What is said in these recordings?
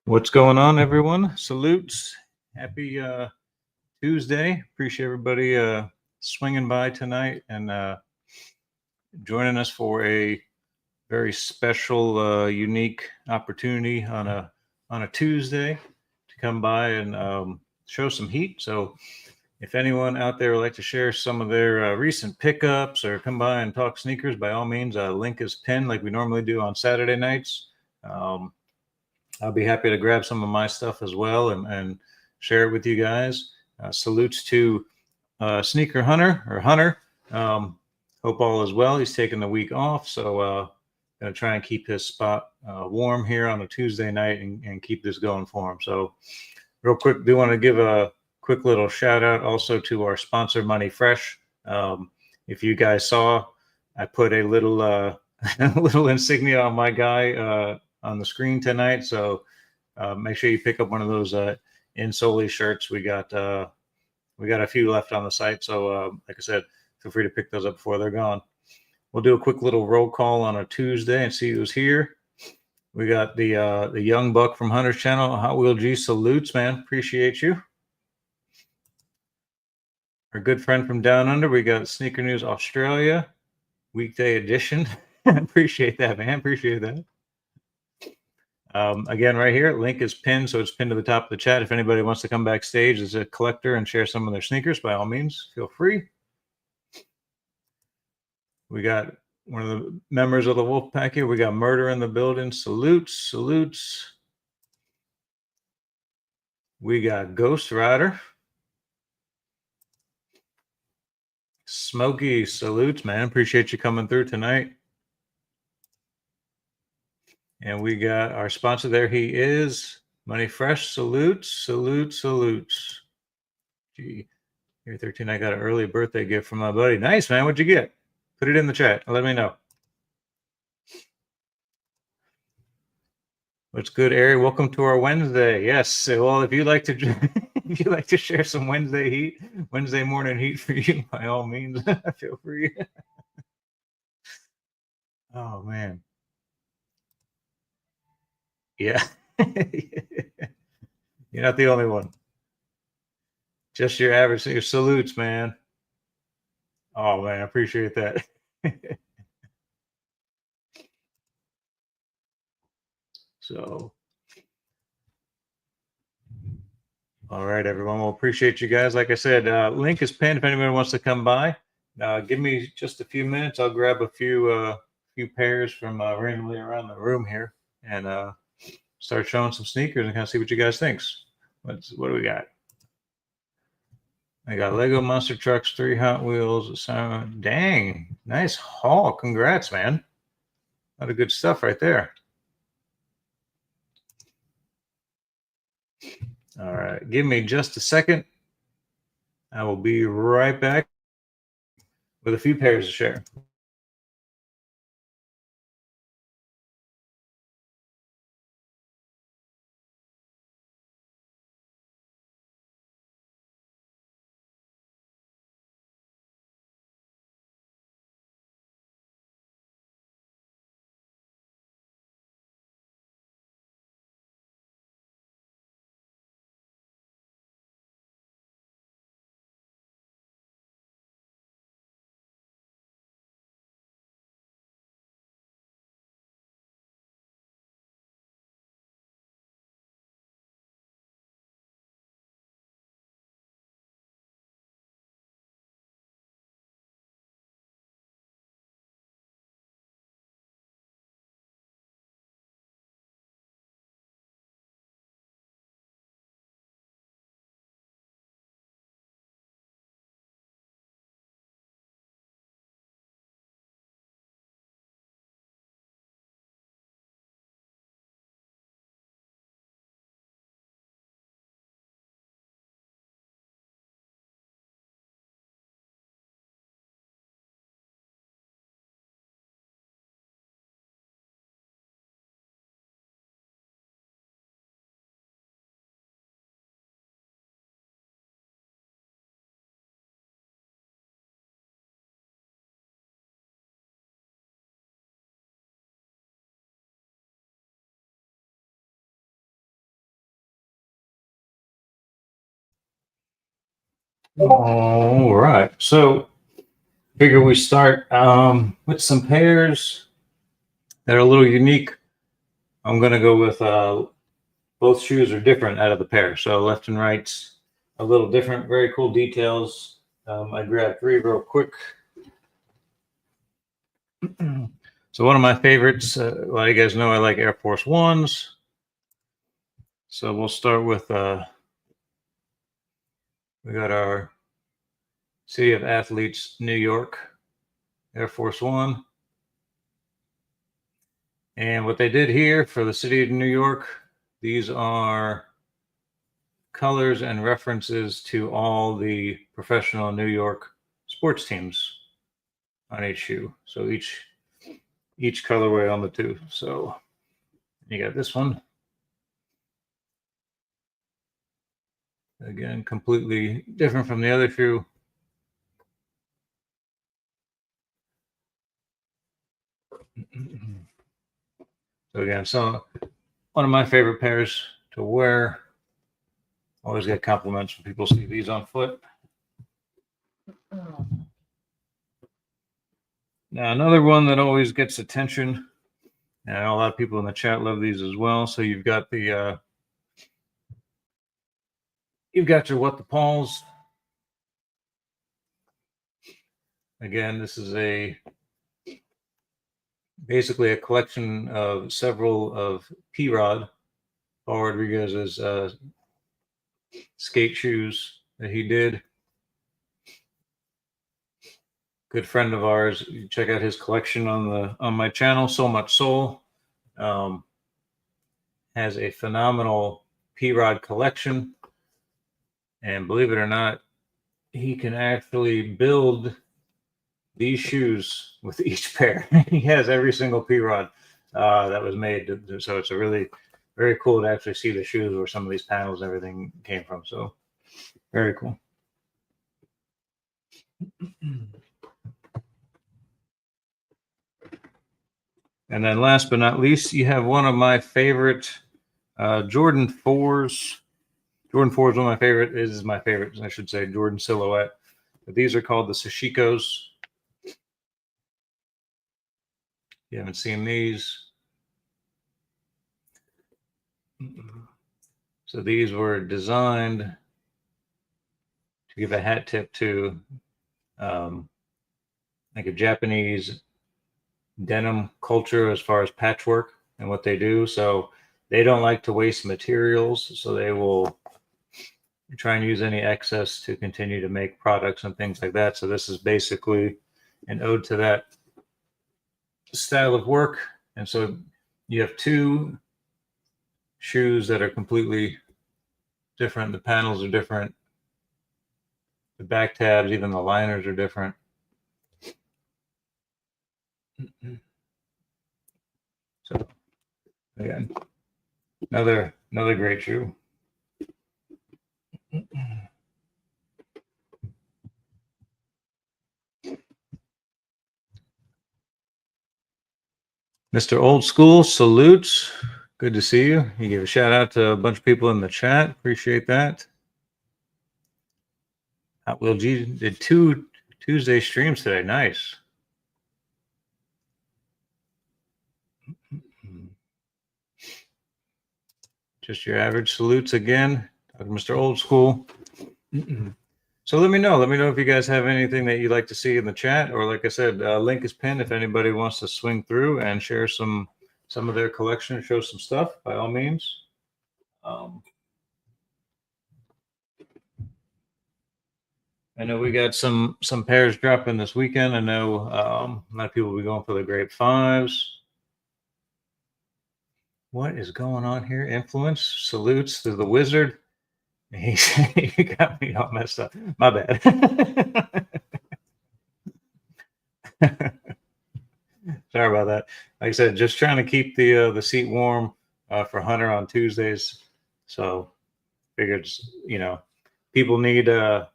What's going on, everyone? Salutes. Happy Tuesday. Appreciate everybody swinging by tonight and joining us for a very special, unique opportunity on a Tuesday to come by and show some heat. So, if anyone out there would like to share some of their recent pickups or come by and talk sneakers, by all means, link is pinned like we normally do on Saturday nights. Um, I'll be happy to grab some of my stuff as well and share it with you guys. Salutes to Sneaker Hunter or Hunter. Um, Hope all is well. He's taking the week off, so gonna try and keep his spot warm here on a Tuesday night and keep this going for him. So, real quick, do want to give a quick little shout out also to our sponsor, Money Fresh. If you guys saw, I put a little little insignia on my guy on the screen tonight. So make sure you pick up one of those Insoli shirts. We got a few left on the site. So like I said, feel free to pick those up before they're gone. We'll do a quick little roll call on a Tuesday and see who's here. We got the young buck from Hunter's Channel, Hot Wheel G. Salutes, man. Appreciate you. Our good friend from Down Under. We got Sneaker News Australia, weekday edition. Appreciate that, man. Appreciate that. Again, right here, link is pinned, so it's pinned to the top of the chat. If anybody wants to come backstage as a collector and share some of their sneakers, by all means, feel free. We got one of the members of the Wolf Pack here. We got Murder in the building. Salutes, salutes. We got Ghost Rider. Smokey, salutes, man. Appreciate you coming through tonight. And we got our sponsor there. He is Money Fresh. Salutes, salutes, salutes. Gee, here 13. I got an early birthday gift from my buddy. Nice, man. What'd you get? Put it in the chat. Let me know. What's good, Ari? Welcome to our Wednesday. Yes. Well, if you like to if you like to share some Wednesday heat, Wednesday morning heat for you, by all means, feel free. Oh man. Yeah. You're not the only one. Just your average your salutes, man. Oh man, I appreciate that. So all right, everyone. Well, appreciate you guys. Like I said, link is pinned if anyone wants to come by. Give me just a few minutes. I'll grab a few pairs from randomly around the room here and start showing some sneakers and kind of see what you guys thinks. What do we got? I got Lego Monster Trucks, 3 Hot Wheels. Dang, nice haul. Congrats, man. A lot of good stuff right there. All right, give me just a second. I will be right back with a few pairs to share. All right. So figure we start with some pairs that are a little unique. I'm going to go with both shoes are different out of the pair. So left and right's a little different. Very cool details. I grabbed three real quick. So one of my favorites, well, you guys know I like Air Force Ones. So we'll start with, we got our City of Athletes, New York, Air Force One. And what they did here for the City of New York, these are colors and references to all the professional New York sports teams on each shoe. So each colorway on the two. So you got this one. Again, completely different from the other shoe. So again, so one of my favorite pairs to wear. Always get compliments when people see these on foot. Now another one that always gets attention, and I know a lot of people in the chat love these as well. So you've got the you've got your What the Pauls. Again, this is basically a collection of several of P-Rod, Paul Rodriguez's skate shoes that he did. Good friend of ours. You check out his collection on my channel, So Much Soul. Has a phenomenal P-Rod collection, and believe it or not, he can actually build these shoes with each pair. He has every single P-Rod that was made. So it's a really very cool to actually see the shoes where some of these panels and everything came from. So very cool. And then last but not least, you have one of my favorite Jordan 4s. Jordan 4 is one of my favorite, is my favorite, I should say, Jordan silhouette. But these are called the Sashikos. You haven't seen these. So these were designed to give a hat tip to like a Japanese denim culture as far as patchwork and what they do. So they don't like to waste materials. So they will try and use any excess to continue to make products and things like that. So this is basically an ode to that style of work. And so you have two shoes that are completely different. The panels are different. The back tabs, even the liners are different. So again, another great shoe. Mr. Old School salutes. Good to see you. You gave a shout out to a bunch of people in the chat. Appreciate that. Will G did 2 Tuesday streams today. Nice. Just your average salutes again. Mr. Old School. So let me know. Let me know if you guys have anything that you'd like to see in the chat, or like I said, link is pinned. If anybody wants to swing through and share some of their collection, show some stuff, by all means. I know we got some pairs dropping this weekend. I know a lot of people will be going for the Grape 5s. What is going on here? Influence salutes to the wizard. He got me all messed up. My bad. Sorry about that. Like I said, just trying to keep the seat warm for Hunter on Tuesdays. So figured, people need to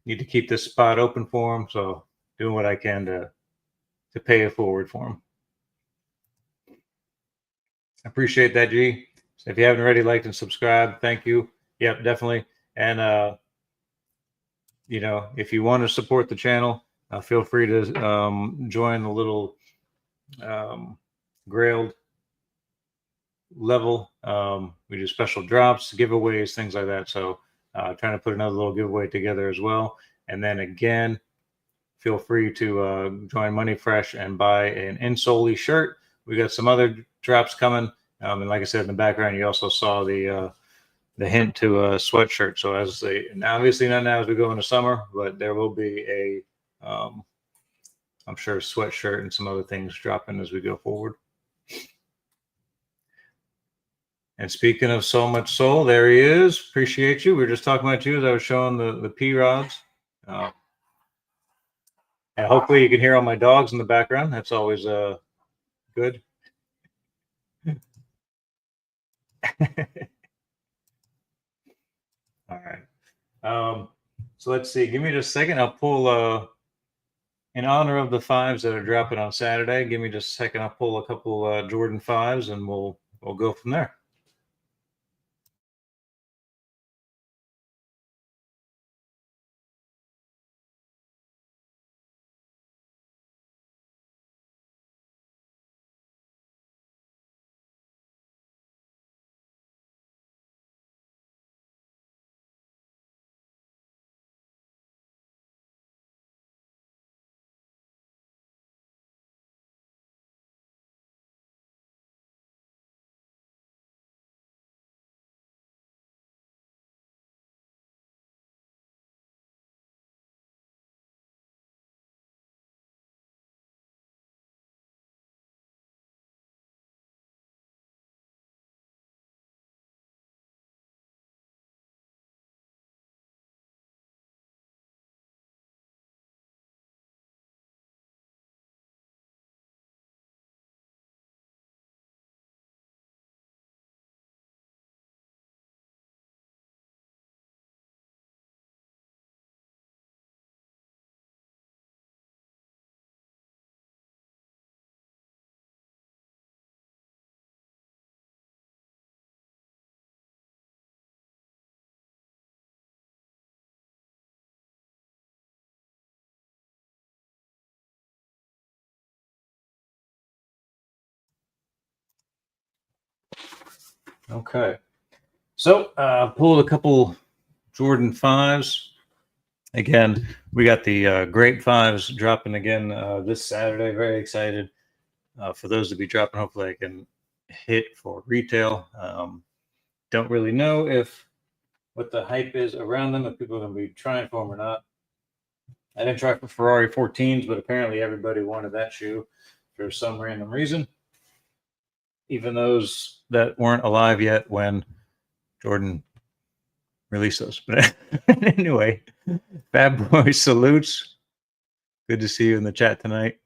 keep this spot open for him. So doing what I can to pay it forward for him. I appreciate that, G. So if you haven't already liked and subscribed, thank you. Yep, definitely. And you know, if you want to support the channel, feel free to join the little Grailed level. We do special drops, giveaways, things like that. So trying to put another little giveaway together as well. And then again, feel free to join Money Fresh and buy an Insoli shirt. We got some other drops coming. And like I said, in the background, you also saw the hint to a sweatshirt. So as they, and obviously not now as we go into summer, but there will be a, I'm sure, sweatshirt and some other things dropping as we go forward. And speaking of so much soul, there he is. Appreciate you. We were just talking about you as I was showing the P rods. And hopefully you can hear all my dogs in the background. That's always good. All right. So let's see. Give me just a second. I'll pull in honor of the fives that are dropping on Saturday. Give me just a second. I'll pull a couple Jordan fives, and we'll go from there. Okay. So pulled a couple Jordan fives. Again, we got the Great Fives dropping again this Saturday. Very excited for those to be dropping. Hopefully, I can hit for retail. Don't really know if what the hype is around them, if people are going to be trying for them or not. I didn't try for Ferrari 14s, but apparently everybody wanted that shoe for some random reason. Even those that weren't alive yet when Jordan released those. But anyway, Bad Boy salutes. Good to see you in the chat tonight.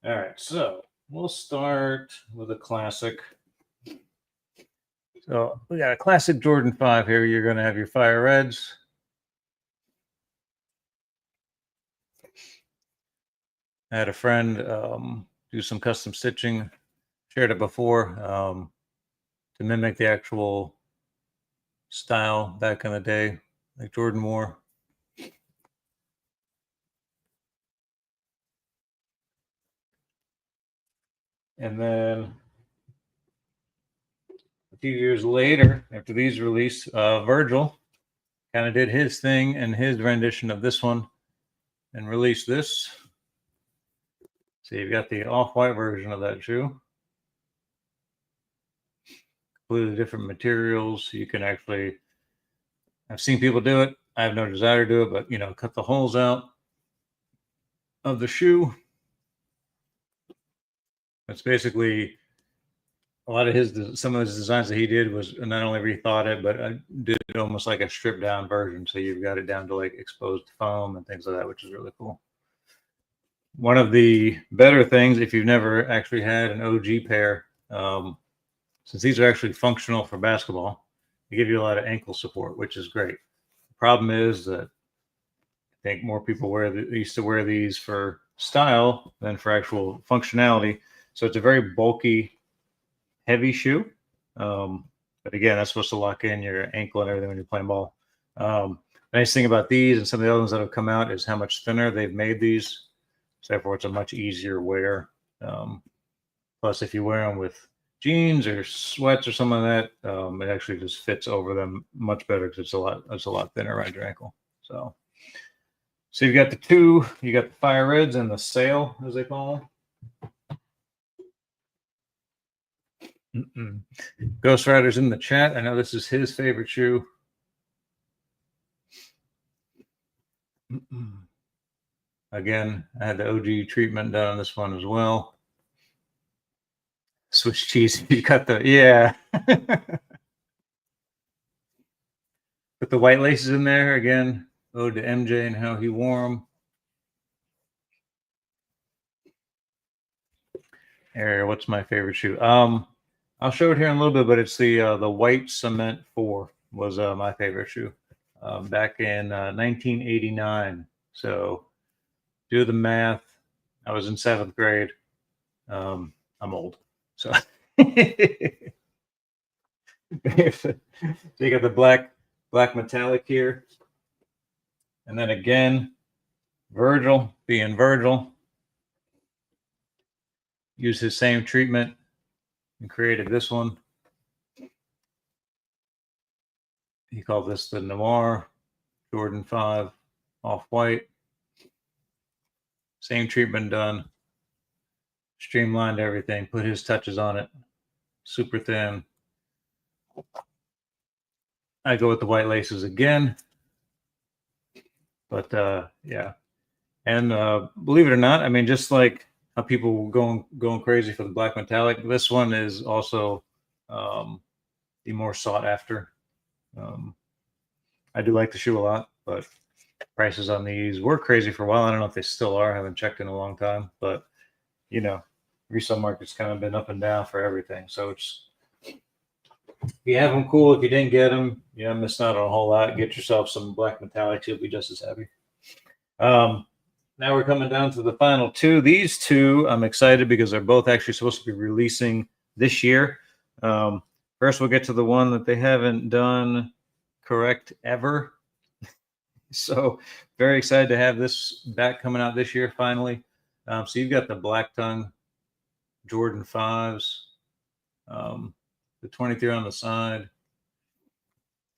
All right, so we'll start with a classic. So we got a classic Jordan 5 here. You're going to have your Fire Reds. I had a friend do some custom stitching, shared it before, to mimic the actual style back in the day, like Jordan wore. And then a few years later, after these released, Virgil kind of did his thing and his rendition of this one and released this. So you've got the off-white version of that shoe. Completely different materials. You can actually, I've seen people do it. I have no desire to do it, but you know, cut the holes out of the shoe. It's basically a lot of his, some of his designs that he did was not only rethought it, but I did almost like a stripped down version. So you've got it down to like exposed foam and things like that, which is really cool. One of the better things, if you've never actually had an OG pair, since these are actually functional for basketball, they give you a lot of ankle support, which is great. The problem is that I think more people used to wear these for style than for actual functionality. So it's a very bulky, heavy shoe. But again, that's supposed to lock in your ankle and everything when you're playing ball. Nice thing about these and some of the other ones that have come out is how much thinner they've made these. So therefore, it's a much easier wear. Plus, if you wear them with jeans or sweats or something like that, it actually just fits over them much better because it's a lot thinner around your ankle. So you've got the two. You got the fire reds and the sail, as they call them. Ghost Rider's in the chat. I know this is his favorite shoe. Again, I had the OG treatment done on this one as well. Swiss cheese. You cut the, yeah. Put the white laces in there again. Ode to MJ and how he wore them. Here, what's my favorite shoe? I'll show it here in a little bit, but it's the white cement 4 was my favorite shoe back in 1989. So do the math. I was in 7th grade. I'm old, so. So you got the black metallic here, and then again, Virgil being Virgil, used his same treatment and created this one. He called this the Noir Jordan 5 off-white. Same treatment done. Streamlined everything, put his touches on it. Super thin. I go with the white laces again. But yeah. And believe it or not, I mean, just like how people were going crazy for the black metallic, this one is also the more sought after. I do like the shoe a lot, but prices on these were crazy for a while. I don't know if they still are. I haven't checked in a long time, but you know, resale market's kind of been up and down for everything. So it's, if you have them, cool. If you didn't get them, you know, missing out on a whole lot. Get yourself some black metallics. You'll be just as happy. Now we're coming down to the final two. These two, I'm excited because they're both actually supposed to be releasing this year. First, we'll get to the one that they haven't done correct ever. So very excited to have this back coming out this year finally. So you've got the Black Tongue Jordan 5s, the 23 on the side.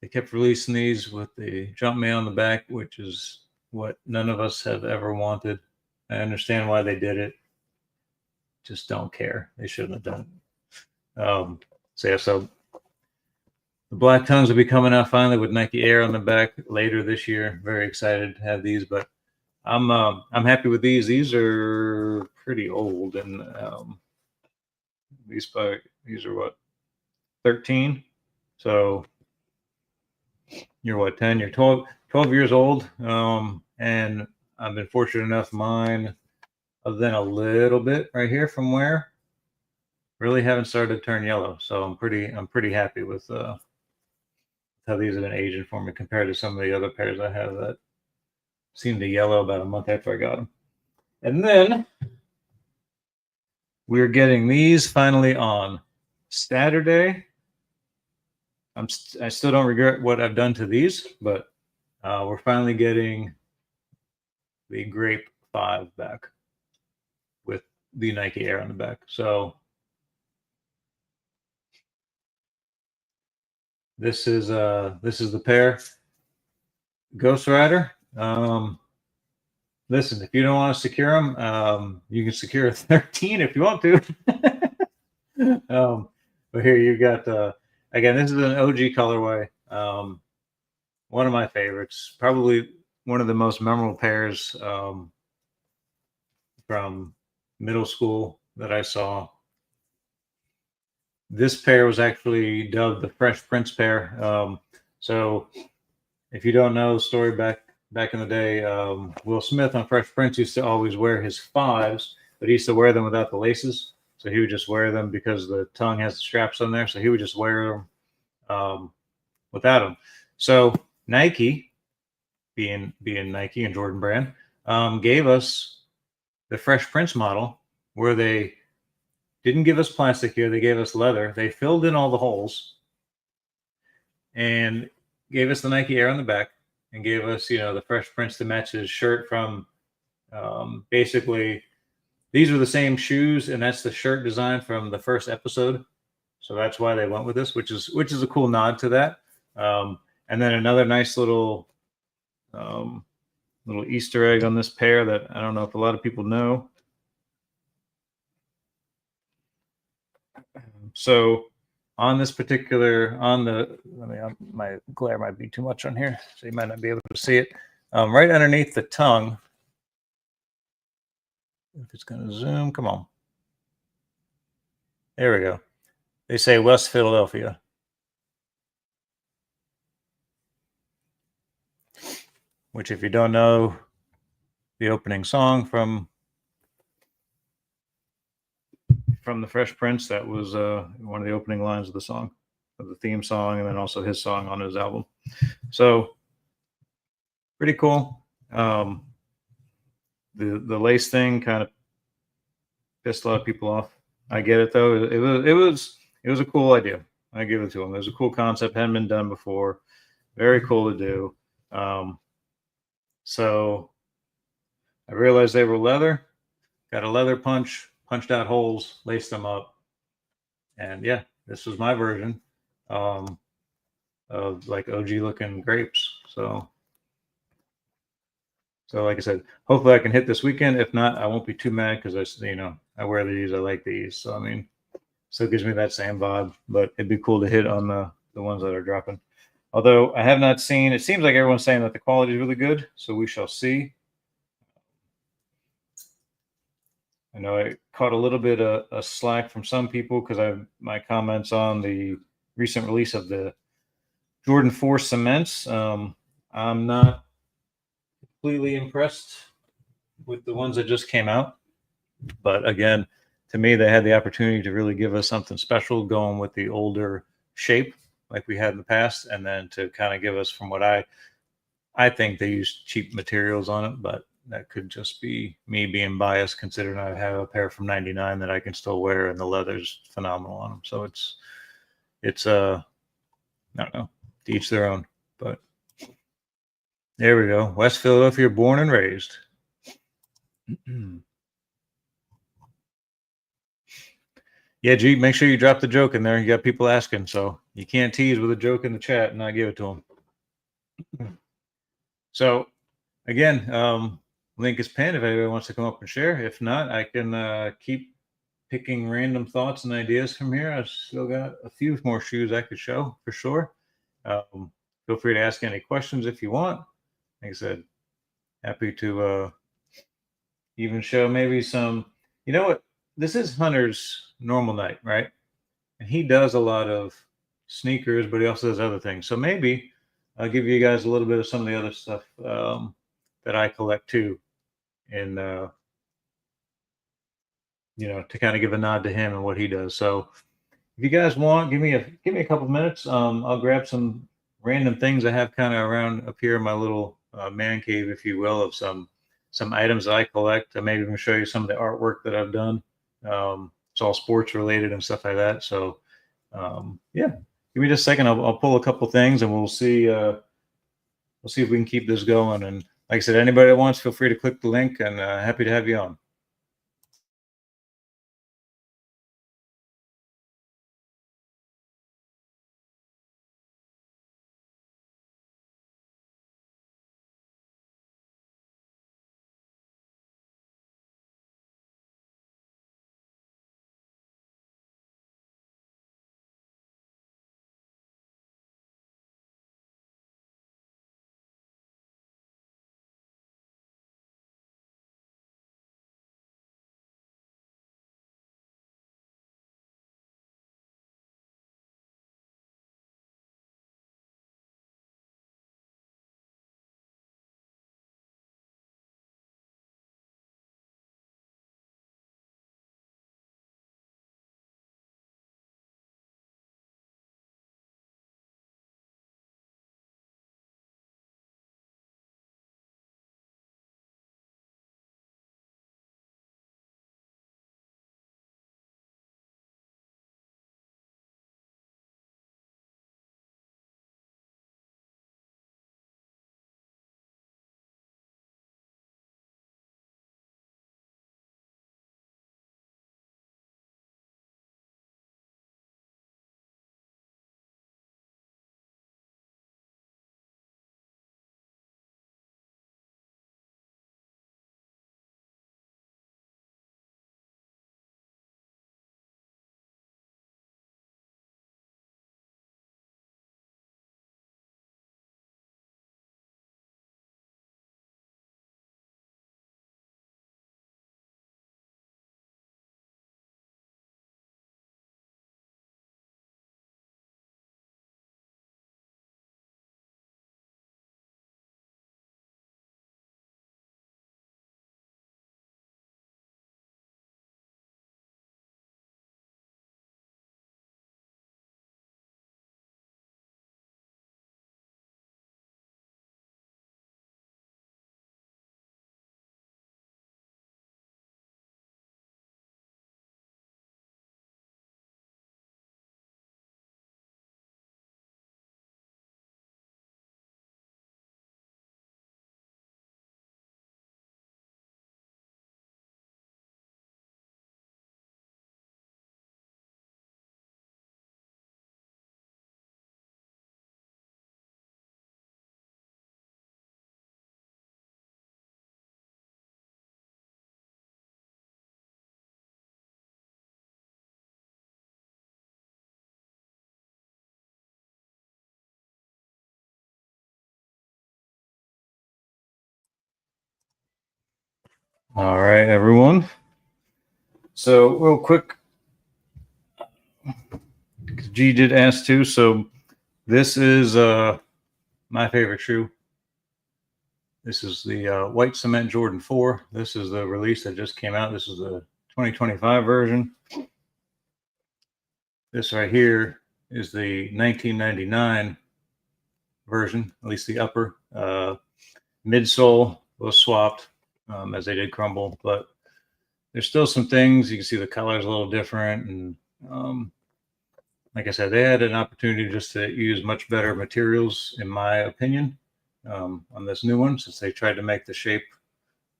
They kept releasing these with the Jumpman on the back, which is what none of us have ever wanted. I understand why they did it. Just don't care. They shouldn't have done it. So yeah, so the Black Tongues will be coming out finally with Nike Air on the back later this year. Very excited to have these, but I'm happy with these. These are pretty old, and these are what, 13? So you're what, 10? You're 12 years old. And I've been fortunate enough, mine, other than a little bit right here from wear, really haven't started to turn yellow. So I'm pretty happy with how these have been aging for me compared to some of the other pairs I have that seemed to yellow about a month after I got them. And then we're getting these finally on Saturday. I still don't regret what I've done to these, but we're finally getting the Grape 5 back with the Nike Air on the back. So this is the pair. Ghost Rider. Listen, if you don't want to secure them, you can secure a 13 if you want to. But here you got, again, this is an OG colorway. One of my favorites, probably one of the most memorable pairs from middle school that I saw. This pair was actually dubbed the Fresh Prince pair. So if you don't know the story back in the day, Will Smith on Fresh Prince used to always wear his 5s, but he used to wear them without the laces. So he would just wear them because the tongue has the straps on there. So he would just wear them without them. So Nike, being Nike and Jordan brand, gave us the Fresh Prince model where they didn't give us plastic here. They gave us leather. They filled in all the holes. And gave us the Nike Air on the back and gave us, the Fresh Prince to match his shirt from basically these are the same shoes, and that's the shirt design from the first episode. So that's why they went with this, which is a cool nod to that. And then another nice um, little Easter egg on this pair that I don't know if a lot of people know. So on this particular, my glare might be too much on here, so you might not be able to see it. Right underneath the tongue, if it's going to zoom, come on. There we go. They say West Philadelphia. Which, if you don't know the opening song from the Fresh Prince, that was one of the opening lines of the song, of the theme song, and then also his song on his album. So pretty cool. The lace thing kind of pissed a lot of people off. I get it though. It was a cool idea. I give it to him. It was a cool concept, hadn't been done before. Very cool to do. So I realized they were leather. Got a leather punch, punched out holes, laced them up, and yeah, this was my version of like OG looking grapes. So like I said, hopefully I can hit this weekend. If not, I won't be too mad because I wear these. I like these. So I mean, still gives me that same vibe. But it'd be cool to hit on the ones that are dropping. Although I have not seen. It seems like everyone's saying that the quality is really good. So we shall see. I know I caught a little bit of slack from some people because my comments on the recent release of the Jordan 4 cements. I'm not completely impressed with the ones that just came out. But again, to me, they had the opportunity to really give us something special going with the older shape like we had in the past, and then to kind of give us, from what I think they used cheap materials on it, but that could just be me being biased considering I have a pair from 99 that I can still wear and the leather's phenomenal on them. So it's I don't know, to each their own. But there we go. West Philadelphia, born and raised. Yeah, G, make sure you drop the joke in there. You got people asking, so you can't tease with a joke in the chat and not give it to them. So again, link is pinned if anybody wants to come up and share. If not, I can keep picking random thoughts and ideas from here. I've still got a few more shoes I could show for sure. Feel free to ask any questions if you want. Like I said, happy to even show maybe some. You know what? This is Hunter's normal night, right? And he does a lot of sneakers, but he also does other things. So maybe I'll give you guys a little bit of some of the other stuff that I collect too, and to kind of give a nod to him and what he does. So if you guys want, give me a couple minutes. I'll grab some random things I have kind of around up here in my little man cave, if you will, of some items that I collect. I maybe even show you some of the artwork that I've done. It's all sports related and stuff like that. So yeah, give me just a second. I'll pull a couple things and we'll see. We'll see if we can keep this going. And like I said, anybody that wants, feel free to click the link, and happy to have you on. All right, everyone. So real quick, G did ask too. So this is my favorite shoe. This is the white cement Jordan 4. This is the release that just came out. This is the 2025 version. This right here is the 1999 version, at least the upper. Midsole was swapped as they did crumble, but there's still some things. You can see the color's a little different. And like I said, they had an opportunity just to use much better materials, in my opinion, on this new one, since they tried to make the shape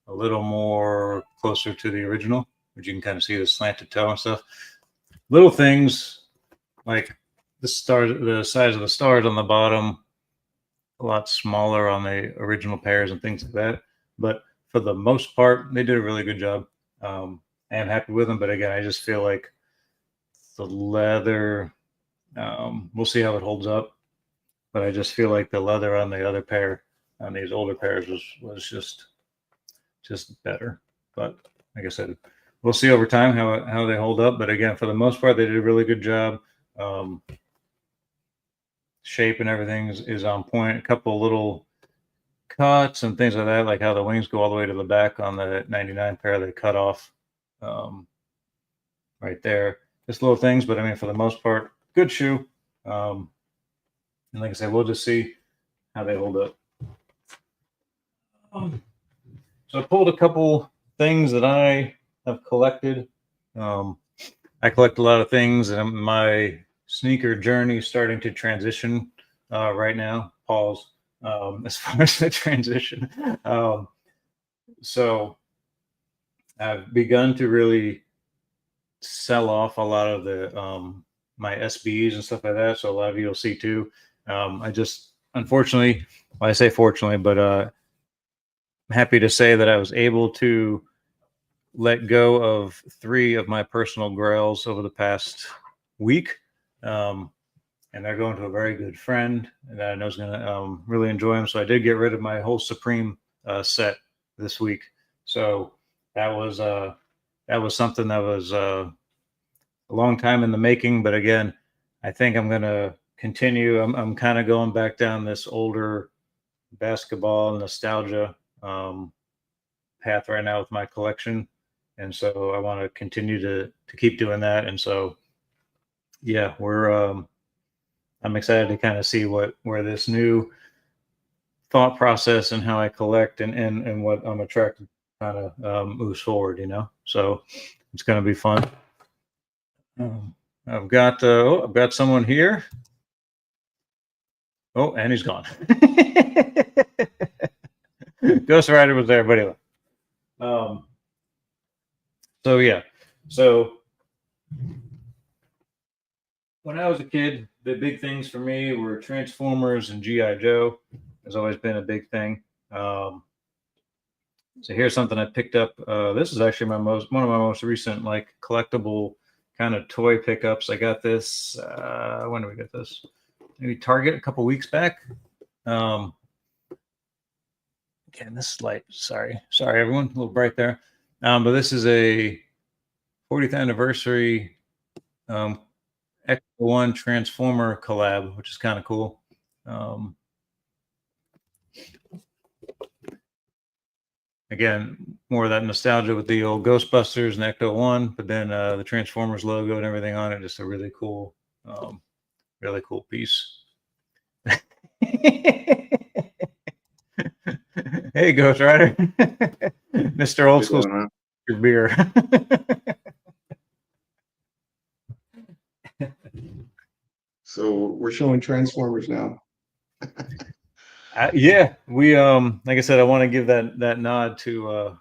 a little more closer to the original, which you can kind of see the slanted toe and stuff. Little things like the size of the stars on the bottom, a lot smaller on the original pairs and things like that. But for the most part, they did a really good job. I am happy with them, but again, I just feel like the leather. We'll see how it holds up, but I just feel like the leather on the other pair, on these older pairs, was just better. But like I said, we'll see over time how they hold up. But again, for the most part, they did a really good job. Shape and everything is on point. A couple little cuts and things like that, like how the wings go all the way to the back on the 99 pair they cut off right there. Just little things, but I mean, for the most part, good shoe. And like I said, we'll just see how they hold up. So I pulled a couple things that I have collected. I collect a lot of things, and my sneaker journey is starting to transition right now. Pause. As far as the transition. So I've begun to really sell off a lot of the my SBs and stuff like that. So a lot of you will see too. I just, unfortunately, well, I say fortunately, but I'm happy to say that I was able to let go of 3 of my personal grails over the past week. And they're going to a very good friend that I know is going to really enjoy them. So I did get rid of my whole Supreme set this week. So that was something that was a long time in the making. But again, I think I'm going to continue. I'm kind of going back down this older basketball nostalgia path right now with my collection, and so I want to continue to keep doing that. And so, yeah, I'm excited to kind of see where this new thought process and how I collect and what I'm attracted kind of moves forward, So it's going to be fun. I've got someone here. Oh, and he's gone. Ghost Rider was there, but anyway. So yeah, so when I was a kid, the big things for me were Transformers and GI Joe. Has always been a big thing. So here's something I picked up. This is actually one of my most recent like collectible kind of toy pickups. I got this. When did we get this? Maybe Target a couple weeks back. Again, this light. Sorry, everyone. A little bright there. But this is a 40th anniversary X1 Transformer collab, which is kind of cool. Again, more of that nostalgia with the old Ghostbusters and Ecto-1, but then the Transformers logo and everything on it. Just a really cool piece. Hey, Ghost Rider. Mr. Old School, your beer. So we're showing Transformers now. Yeah, we like I said, I want to give that nod to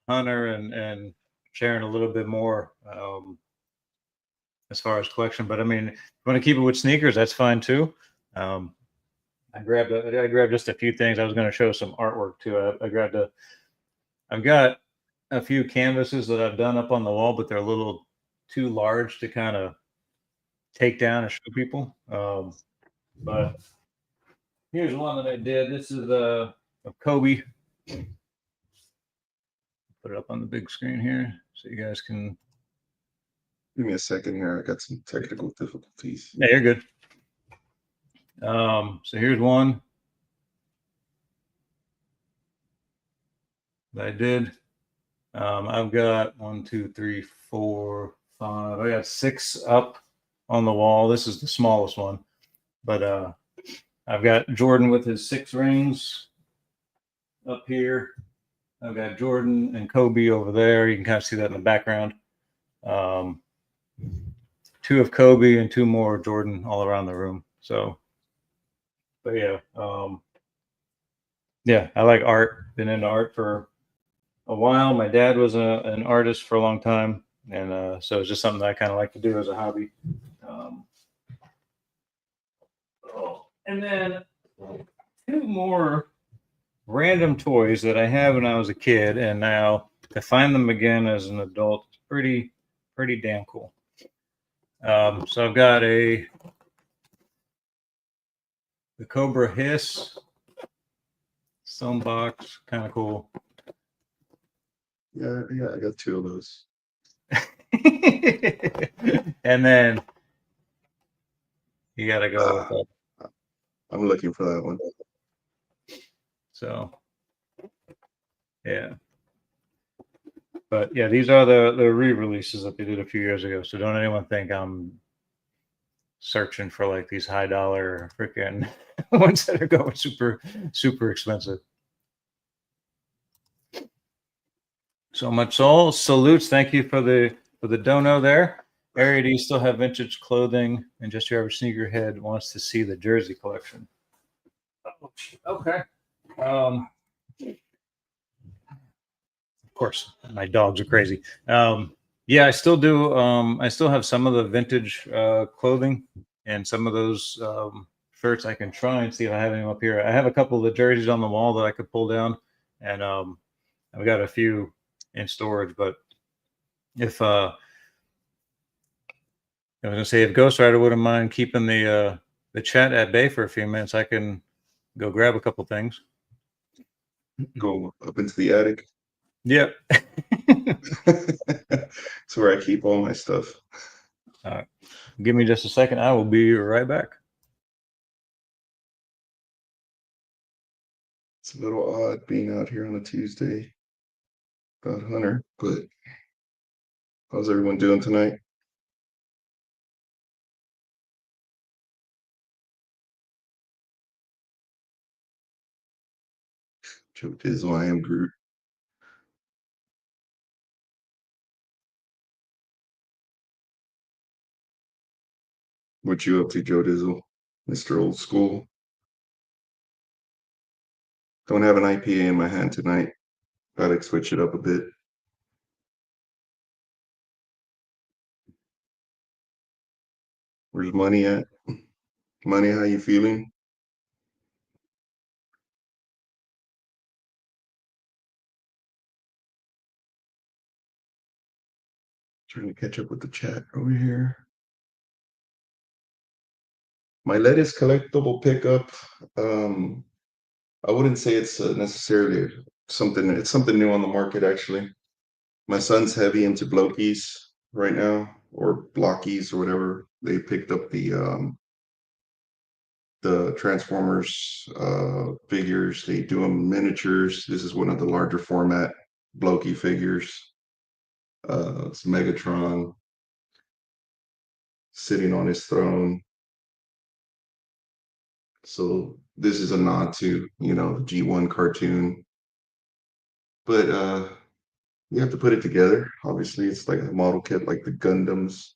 Hunter and Sharon a little bit more as far as collection. But I mean, if you want to keep it with sneakers, that's fine too. I grabbed just a few things. I was going to show some artwork too. I've got a few canvases that I've done up on the wall, but they're a little too large to kind of take down and show people. But here's one that I did. This is of Kobe. put it up on the big screen here so you guys can. Give me a second here. I got some technical difficulties. Yeah, you're good. So here's one that I did. I've got 1, 2, 3, 4, 5. I got 6 up on the wall. This is the smallest one, but I've got Jordan with his 6 rings up here. I've got Jordan and Kobe over there. You can kind of see that in the background. 2 of Kobe and 2 more Jordan all around the room. So, but yeah, yeah, I like art. Been into art for a while. My dad was an artist for a long time, and so it's just something that I kind of like to do as a hobby. And then 2 more random toys that I had when I was a kid, and now to find them again as an adult, it's pretty damn cool. So I've got the Cobra Hiss stone box, kind of cool. Yeah, I got 2 of those. And then you got to go with that. I'm looking for that one. So, yeah. But yeah, these are the re-releases that they did a few years ago. So don't anyone think I'm searching for like these high dollar freaking ones that are going super expensive. So much soul salutes. Thank you for the dono there. Ari, do you still have vintage clothing? And just your average sneakerhead wants to see the jersey collection. Okay. Of course, my dogs are crazy. Yeah, I still do. I still have some of the vintage clothing and some of those shirts. I can try and see if I have any up here. I have a couple of the jerseys on the wall that I could pull down, and I've got a few in storage. But if I was gonna say, if Ghost Rider wouldn't mind keeping the chat at bay for a few minutes, I can go grab a couple things. Go up into the attic. Yep. It's where I keep all my stuff. All right. Give me just a second. I will be right back. It's a little odd being out here on a Tuesday about Hunter, but how's everyone doing tonight? Joe Dizzle, I am Groot. What you up to, Joe Dizzle? Mr. Old School. Don't have an IPA in my hand tonight. Gotta switch it up a bit. Where's Money at? Money, how you feeling? Trying to catch up with the chat over here. My latest collectible pickup, I wouldn't say it's necessarily something, it's something new on the market actually. My son's heavy into blokies right now, or blockies or whatever. They picked up the Transformers figures. They do them miniatures. This is one of the larger format blokey figures. It's Megatron sitting on his throne. So this is a nod to, you know, the G1 cartoon. But you have to put it together. Obviously, it's like a model kit like the Gundams.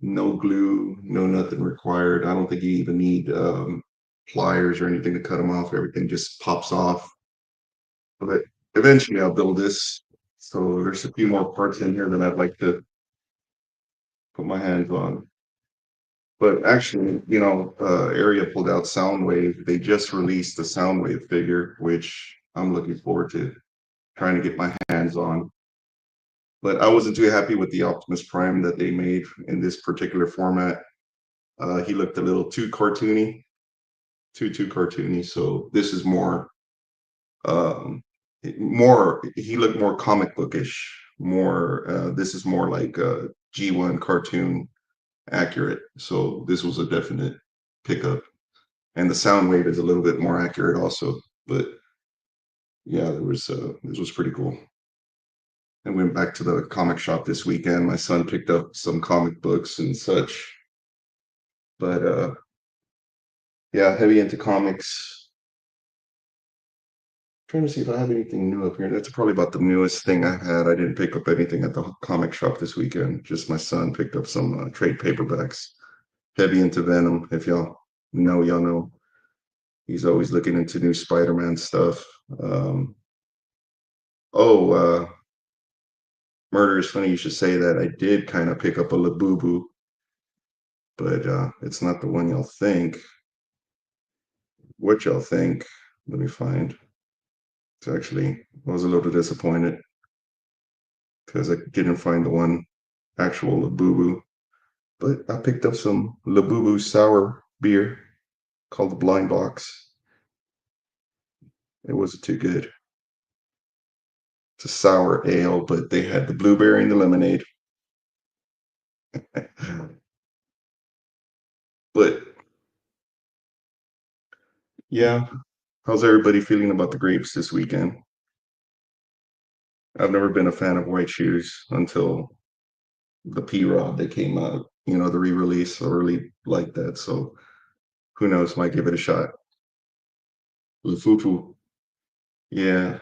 No glue, no nothing required. I don't think you even need pliers or anything to cut them off. Everything just pops off. But eventually I'll build this. So there's a few more parts in here that I'd like to put my hands on. But actually, you know, Area pulled out Soundwave. They just released the Soundwave figure, which I'm looking forward to trying to get my hands on. But I wasn't too happy with the Optimus Prime that they made in this particular format. He looked a little too cartoony, too cartoony. So this is more he looked more comic bookish, more this is more like a G1 cartoon accurate. So this was a definite pickup. And the sound wave is a little bit more accurate also. But yeah, this was pretty cool. I went back to the comic shop this weekend. My son picked up some comic books and such. But yeah, heavy into comics. Trying to see if I have anything new up here. That's probably about the newest thing I've had. I didn't pick up anything at the comic shop this weekend. Just my son picked up some trade paperbacks. Heavy into Venom. If y'all know. He's always looking into new Spider-Man stuff. Oh, Murder is funny you should say that. I did kind of pick up a Labubu, but it's not the one y'all think. What y'all think? Let me find. It's actually, I was a little disappointed because I didn't find the one actual Labubu. But I picked up some Labubu sour beer called the Blind Box. It wasn't too good. It's a sour ale, but they had the blueberry and the lemonade. But yeah, how's everybody feeling about the grapes this weekend? I've never been a fan of white shoes until the P-Rod that came out, the re-release. I really like that. So who knows, might give it a shot. Lufufu. Yeah.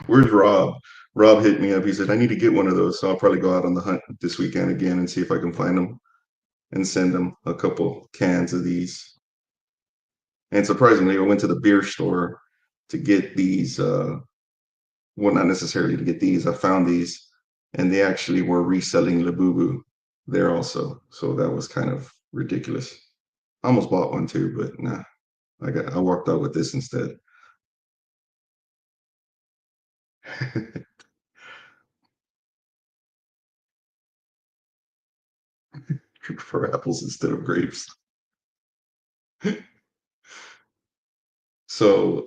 Where's Rob? Rob hit me up. He said, I need to get one of those. So I'll probably go out on the hunt this weekend again and see if I can find them and send them a couple cans of these. And surprisingly, I went to the beer store to get these well, not necessarily to get these. I found these, and they actually were reselling Labubu there also. So that was kind of ridiculous. I almost bought one too, but nah. I walked out with this instead. For apples instead of grapes. So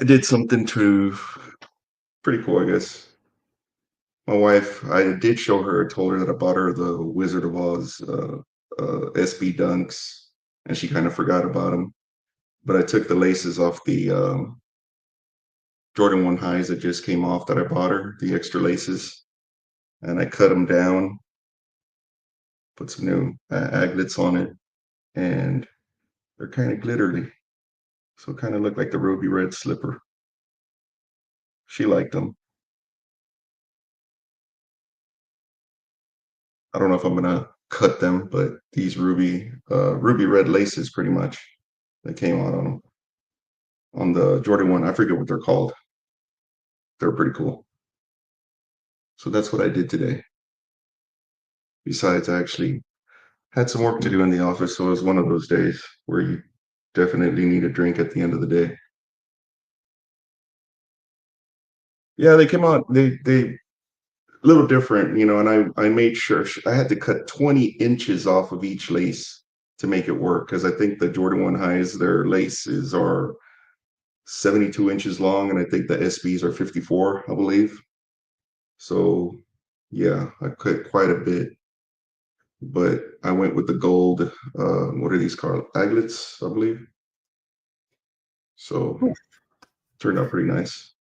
I did something pretty cool, I guess. My wife, I did show her, I told her that I bought her the Wizard of Oz SB Dunks, and she kind of forgot about them. But I took the laces off the Jordan 1 highs that just came off that I bought her, the extra laces, and I cut them down, put some new aglets on it, and they're kind of glittery. So it kind of looked like the ruby red slipper. She liked them. I don't know if I'm gonna cut them, but these ruby red laces pretty much that came out on them. On the Jordan 1, I forget what they're called. They're pretty cool. So that's what I did today. Besides, I actually had some work to do in the office, so it was one of those days where you definitely need a drink at the end of the day. Yeah, they came out. They a little different, and I made sure I had to cut 20 inches off of each lace to make it work because I think the Jordan 1 highs, their laces are 72 inches long, and I think the SBs are 54, I believe. So yeah, I cut quite a bit, but I went with the gold. What are these called? Aglets, I believe. So turned out pretty nice.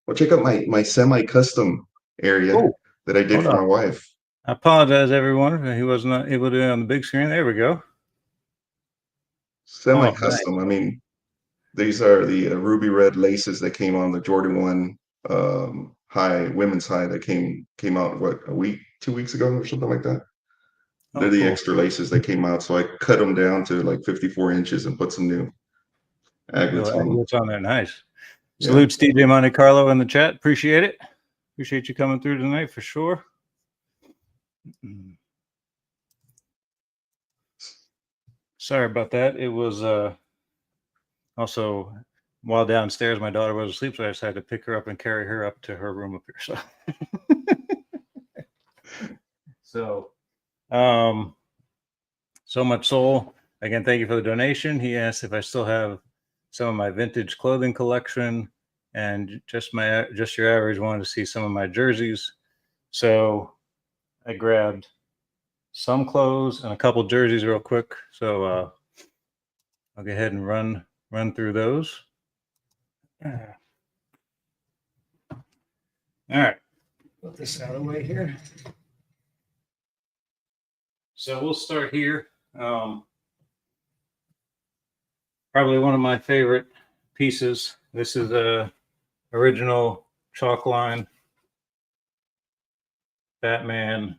Well, check out my semi-custom area Oh, that I did hold for my on. wife. I apologize, everyone. He was not able to do it on the big screen. There we go. Oh, nice. Semi-custom. I mean, these are the ruby red laces that came on the Jordan 1 high, women's high that came out, what, a week, 2 weeks ago or something like that. They're Oh, the cool. extra laces that came out. So I cut them down to like 54 inches and put some new aglets on them. What's on there? Nice. Yeah. Salutes DJ Monte Carlo in the chat. Appreciate it. Appreciate you coming through tonight for sure. Sorry about that. It was also while downstairs, my daughter was asleep, so I just had to pick her up and carry her up to her room up here. So, so much soul. Again, thank you for the donation. He asked if I still have some of my vintage clothing collection, and just your average wanted to see some of my jerseys. So I grabbed some clothes and a couple jerseys real quick. So I'll go ahead and run through those. All right, put this out of the way here. So we'll start here. Probably one of my favorite pieces. This is a original chalk line Batman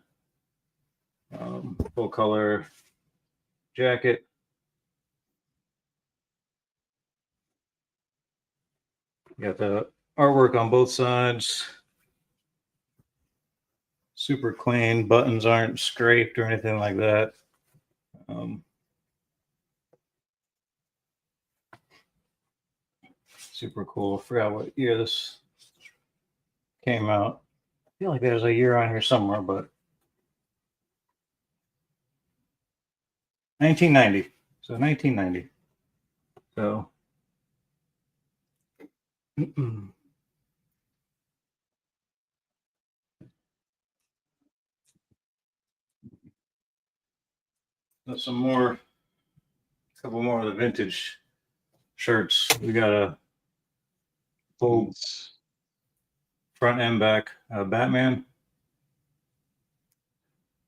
full color jacket. You got the artwork on both sides. Super clean. Buttons aren't scraped or anything like that. Super cool. I forgot what year this came out. I feel like there's a year on here somewhere, but 1990. So 1990. So some more, a couple more of the vintage shirts. We got a full front and back Batman,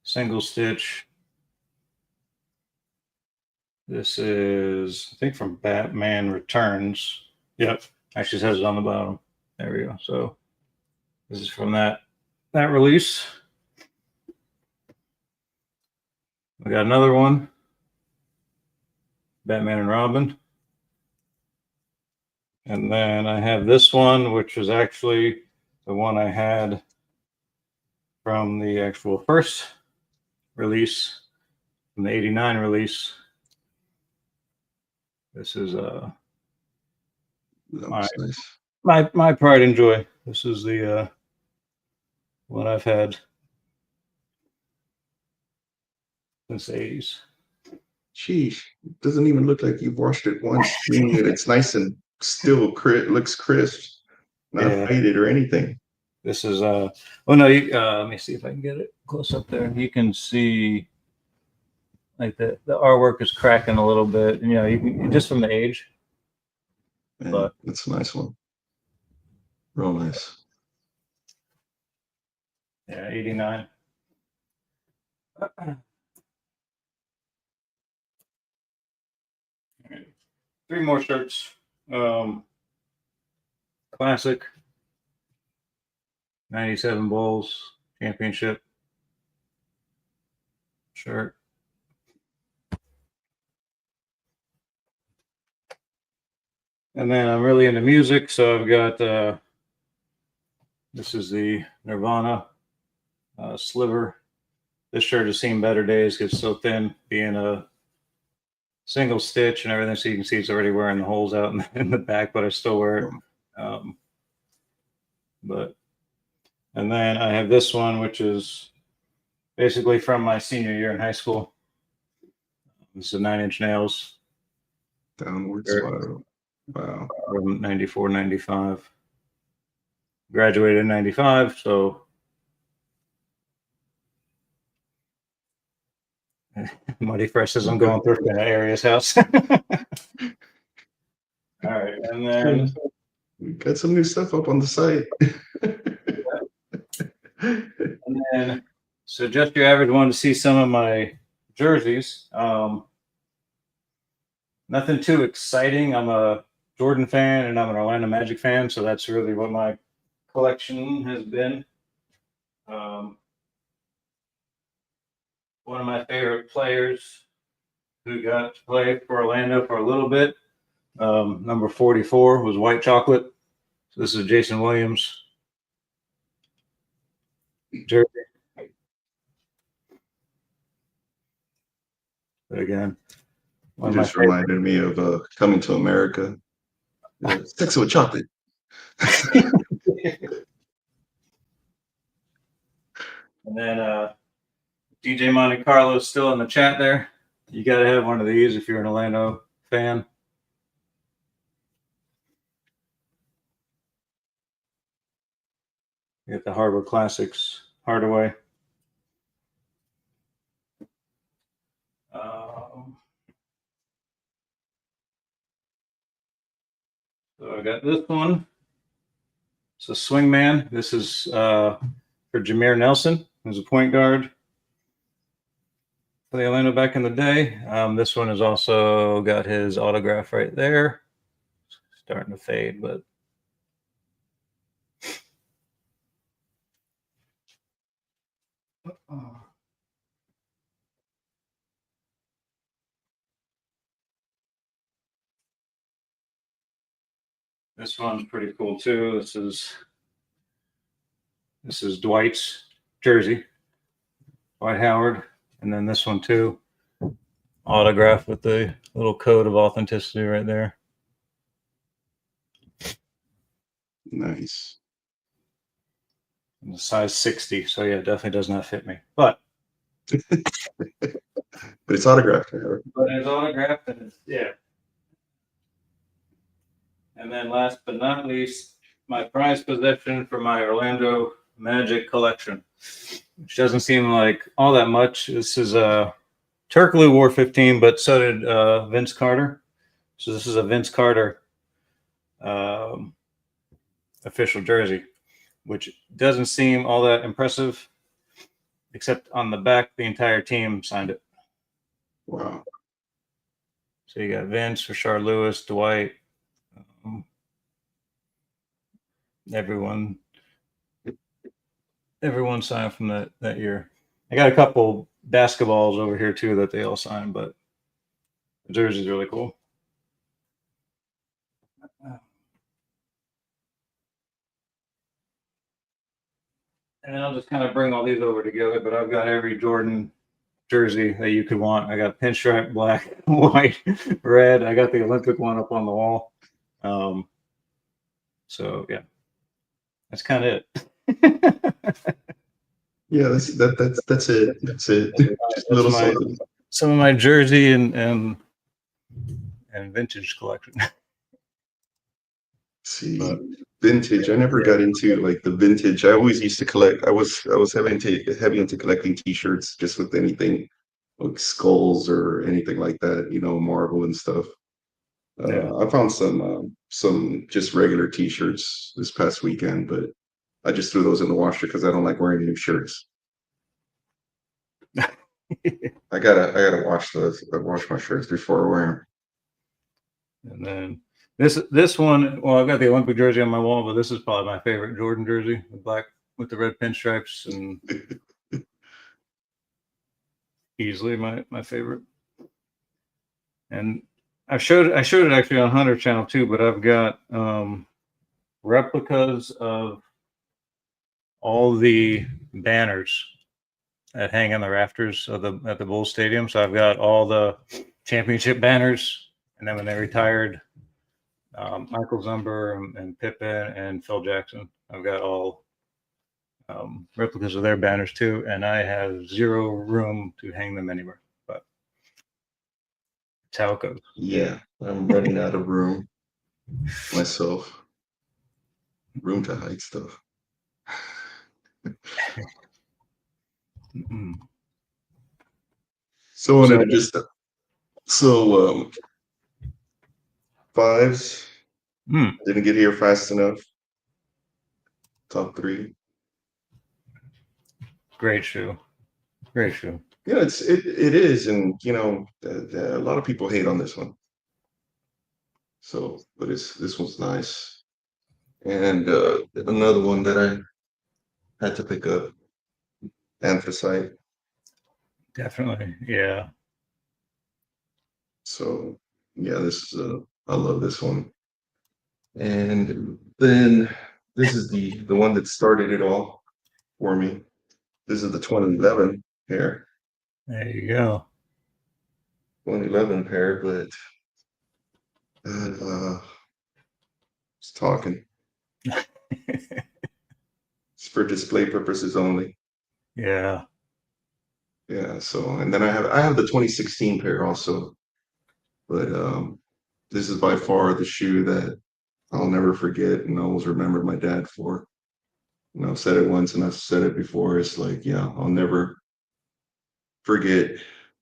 single stitch. This is, I think, from Batman Returns. Yep, actually says it on the bottom. There we go. So this is from that release. We got another one, Batman and Robin. And then I have this one, which was actually the one I had from the actual first release, from the 89 release. This is my pride and joy. This is the one I've had since the 80s. Sheesh, doesn't even look like you've washed it once, meaning that it's nice and still looks crisp, not faded or anything. This is oh no, let me see if I can get it close up there. You can see like the artwork is cracking a little bit, and you can just from the age. Man, but that's a nice one. Real nice. Yeah, 89. Three more shirts. Classic 97 Bulls championship shirt. And then I'm really into music, so I've got this is the Nirvana Sliver. This shirt has seen better days because it's so thin, being a single stitch and everything, so you can see it's already wearing the holes out in the back, but I still wear it. And then I have this one, which is basically from my senior year in high school. This is 9 Inch Nails. Downward spiral. Wow. From 94, 95. Graduated in 95, so Muddy Fresh says I'm going through Aria's house. All right, and then we got some new stuff up on the site. And then, so just your average one to see some of my jerseys. Nothing too exciting. I'm a Jordan fan and I'm an Orlando Magic fan, so that's really what my collection has been. One of my favorite players who got to play for Orlando for a little bit, number 44, was White Chocolate. So this is Jason Williams jersey. But again, it just reminded me of Coming to America. Sex with chocolate. And then DJ Monte Carlo is still in the chat there. You got to have one of these if you're an Orlando fan. You got the Hardwood Classics Hardaway. So I got this one. It's a swingman. This is for Jameer Nelson, who's a point guard for the Orlando back in the day. This one has also got his autograph right there. Starting to fade, but this one's pretty cool too. This is Dwight's jersey, Dwight Howard, and then this one too, autograph with the little code of authenticity right there. Nice. And the size 60, so yeah, it definitely does not fit me. But it's autographed. But it's autographed, and it's, yeah. And then last but not least, my prized possession for my Orlando Magic collection, which doesn't seem like all that much. This is a Turkoglu wore 15, but so did Vince Carter. So this is a Vince Carter official jersey, which doesn't seem all that impressive, except on the back, the entire team signed it. Wow. So you got Vince, Rashard Lewis, Dwight, everyone signed from that year. I got a couple basketballs over here too that they all signed, but the jersey's really cool. And I'll just kind of bring all these over together, but I've got every Jordan jersey that you could want. I got pinstripe, black, white, red. I got the Olympic one up on the wall. So yeah, that's kind of it. Yeah, that's it. That's it. Just a little something. Some of my jersey and vintage collection. See, vintage. I never got into like the vintage. I always used to collect. I was heavy into collecting T-shirts, just with anything like skulls or anything like that. You know, Marvel and stuff. I found some just regular T-shirts this past weekend, but I just threw those in the washer because I don't like wearing new shirts. I gotta wash those. I wash my shirts before I wear them. And then this one, well, I've got the Olympic jersey on my wall, but this is probably my favorite Jordan jersey, the black with the red pinstripes, and easily my favorite. And I showed it actually on Hunter Channel too, but I've got replicas of all the banners that hang on the rafters of at the Bulls Stadium. So I've got all the championship banners, and then when they retired, Michael Zumber and Pippen and Phil Jackson, I've got all replicas of their banners too, and I have zero room to hang them anywhere. But it's how it goes. Yeah, I'm running out of room myself. Room to hide stuff. So fives didn't get here fast enough. Top 3. Great shoe. Yeah, it is, and you know, a lot of people hate on this one. So, but this one's nice. And another one that I had to pick up, anthracite. Definitely, yeah. So, yeah, this is I love this one. And then this is the one that started it all for me. This is the 2011 pair. There you go. 2011 pair, but it's talking. It's for display purposes only. Yeah. Yeah. So, and then I have the 2016 pair also, but this is by far the shoe that I'll never forget and always remember my dad for. said it once and I've said it before. It's like, yeah, I'll never forget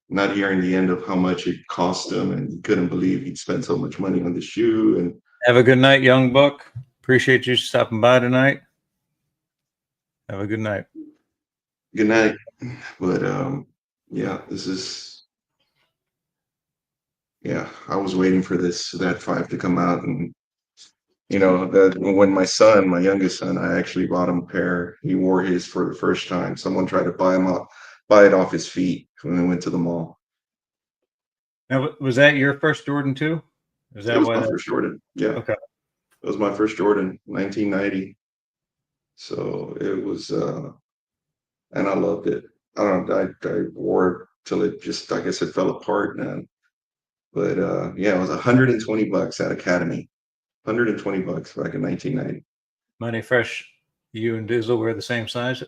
not hearing the end of how much it cost him, and he couldn't believe he'd spent so much money on the shoe. And Have a good night, young buck. Appreciate you stopping by tonight. Have a good night. good night. But yeah, yeah, I was waiting for that five to come out. And that when my youngest son, I actually bought him a pair. He wore his for the first time. Someone tried to buy it off his feet when we went to the mall. Now, was that your first Jordan too? Is It that was why my that? first Jordan. Yeah, Okay. it was my first Jordan, 1990. So it was, and I loved it. I don't know, I wore it till it just, I guess it fell apart, man. But yeah, it was $120 at Academy. $120 back in 1990. Money Fresh, you and Dizzle wear the same size.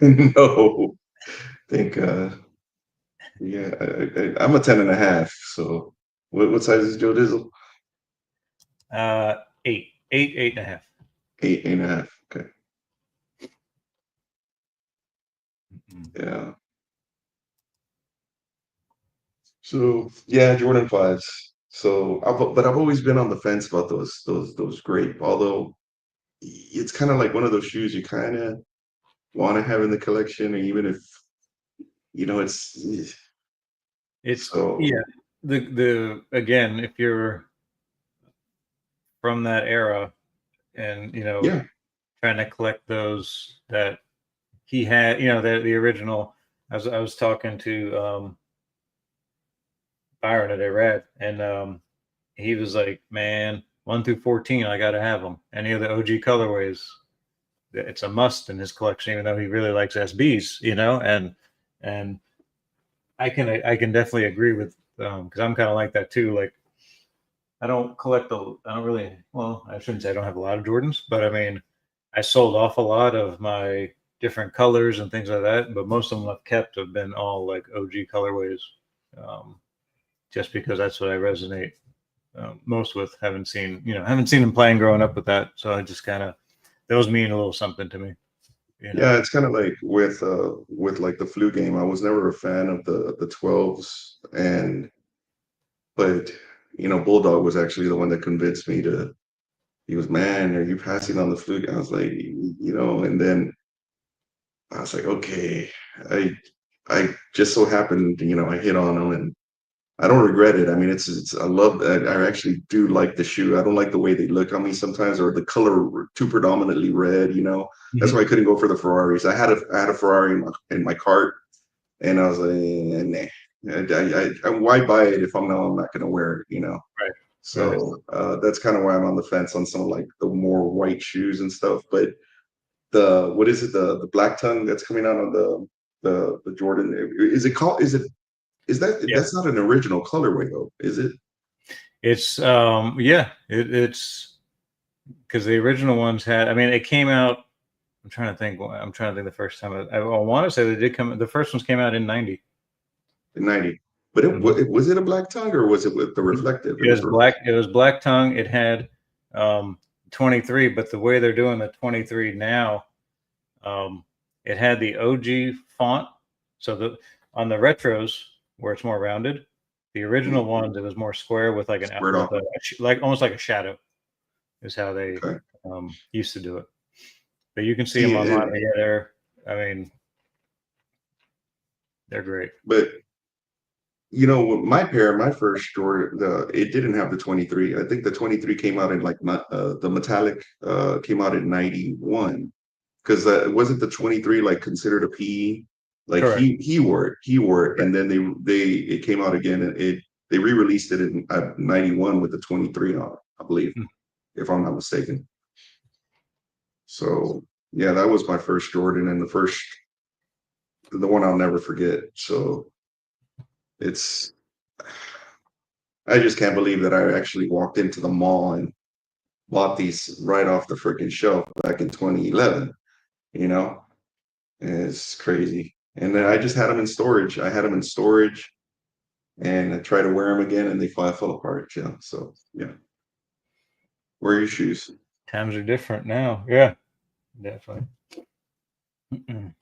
No, I think yeah, I'm a 10 and a half. So what size is Joe Dizzle? Eight and a half. Eight and a half. Okay. Mm-mm. Yeah. So yeah, Jordan fives. So but I've always been on the fence about those grape. Although it's kind of like one of those shoes you kind of want to have in the collection, or even if it's It's yeah. so. The again, if you're from that era and Yeah, trying to collect those that he had, the original. I was talking to Byron at Irad, and he was like, "Man, 1 through 14, I got to have them. Any of the OG colorways, it's a must in his collection, even though he really likes SBs, and I can definitely agree with because I'm kind of like that too. Like I don't really, well, I shouldn't say I don't have a lot of Jordans, but I mean, I sold off a lot of my different colors and things like that, but most of them I've kept have been all like OG colorways, um, just because that's what I resonate most with. Haven't seen him playing growing up with that, so I just kind of those mean a little something to me, you know. yeah. It's kind of like with like the flu game. I was never a fan of the 12s, but Bulldog was actually the one that convinced me to. He was, man, are you passing on the flu game? I was like, and then I was like, okay, I I just so happened, I hit on him, and I don't regret it. I mean, it's I love that. I actually do like the shoe. I don't like the way they look on me sometimes, or the color too predominantly red. That's Mhm. why I couldn't go for the Ferraris. I had a Ferrari in my cart, and I was like, nah. Why buy it if I'm not going to wear it? Right, right. So that's kind of why I'm on the fence on some of like the more white shoes and stuff. But the what is it? The black tongue that's coming out on the Jordan. Is it called? Is Yeah, that's not an original colorway though, is it? it's yeah, it's because the original ones had. I mean, it came out. I'm trying to think. The first time. I want to say they did come. The first ones came out in '90. In 90. But Mhm. was it a black tongue, or was it with the reflective? It It was was black. It was black tongue. It had um, 23, but the way they're doing the 23 now, um, it had the OG font. So the on the retros where it's more rounded, the original ones it was more square with like squared with off. like almost like a shadow is how they Okay. used to do it. But you can see them See, online. Yeah, I mean, they're great. but my first Jordan, it didn't have the 23. I think the 23 came out in like the metallic came out in 91. Because wasn't the 23 like considered a PE? Like Correct. he wore it, and then it came out again, and they re-released it in 91 with the 23 on it, I believe, Mm. if I'm not mistaken. So yeah, that was my first Jordan, and the one I'll never forget. So it's I just can't believe that I actually walked into the mall and bought these right off the freaking shelf back in 2011. You know, it's crazy. And then I just had them in storage. I had them in storage, and I tried to wear them again, and they fell apart. Yeah. So yeah. Wear your shoes. Times are different now. Yeah, definitely. Mm-mm.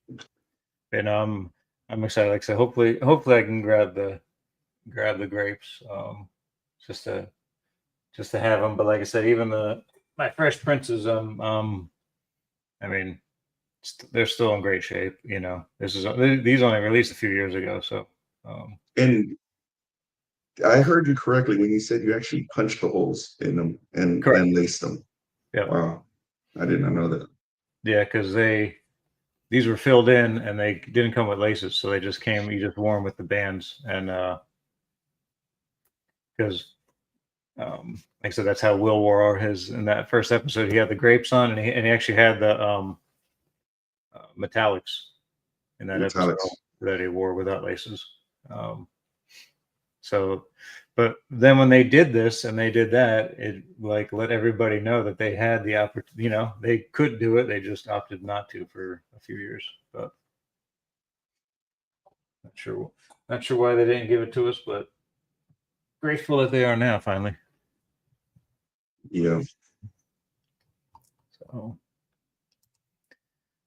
And I'm excited. Like I said, hopefully I can grab the grapes. Just to have them. But like I said, even my Fresh Princes, I mean, they're still in great shape. You know, these only released a few years ago, so And I heard you correctly when you said you actually punched the holes in them and correct. then laced them. Yeah, Wow, I did not know that. yeah, because these were filled in and they didn't come with laces, so they just came. You just wore them with the bands, and because like I said, that's how Will wore his in that first episode. He had the grapes on, and he actually had the metallics in that episode Metallics. that he wore without laces. Um, so, but then when they did this and they did that, it like let everybody know that they had the opportunity. You know, they could do it. They just opted not to for a few years. But not sure why they didn't give it to us, but grateful that they are now finally. Yeah. So,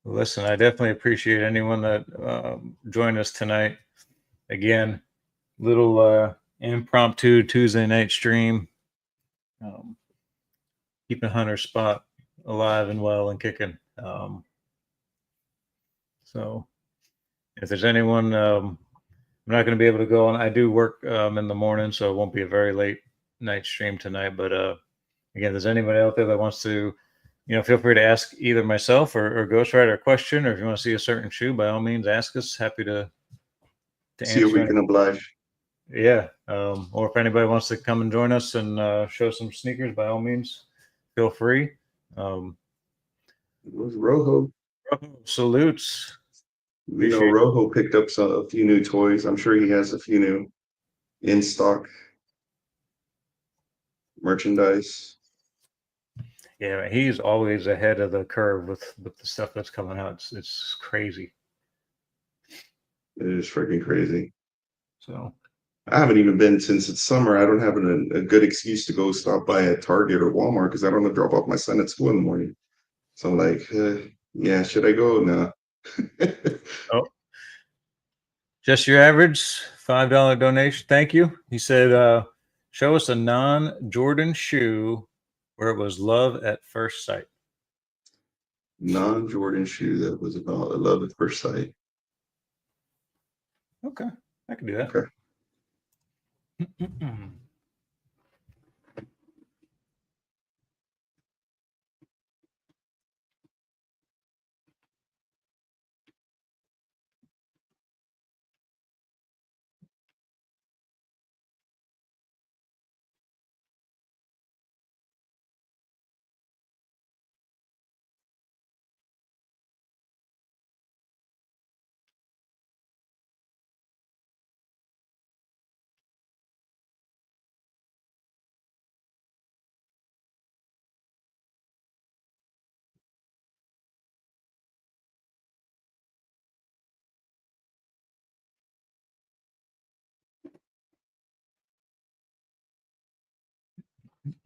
listen, I definitely appreciate anyone that joined us tonight. Again, little impromptu Tuesday night stream, um, keeping Hunter's spot alive and well and kicking. So, if there's anyone, I'm not going to be able to go on. I do work in the morning, so it won't be a very late night stream tonight. But again, if there's anybody out there that wants to, feel free to ask either myself or Ghostwriter a question, or if you want to see a certain shoe, by all means, ask us. Happy to See if answer we any. can oblige. Yeah. Or if anybody wants to come and join us and show some sneakers, by all means, feel free. Um, It was Rojo. Salutes. We know Appreciate it. Rojo picked up a few new toys. I'm sure he has a few new in stock merchandise. Yeah, he's always ahead of the curve with the stuff that's coming out. It's crazy. It is freaking crazy. So I haven't even been since it's summer. I don't have a good excuse to go stop by at Target or Walmart because I don't have to drop off my son at school in the morning. So I'm like, yeah, should I go? No. oh, just your average $5 donation. Thank you. He said, show us a non-Jordan shoe where it was love at first sight. Non-Jordan shoe that was about a love at first sight. Okay, I can do that. Okay.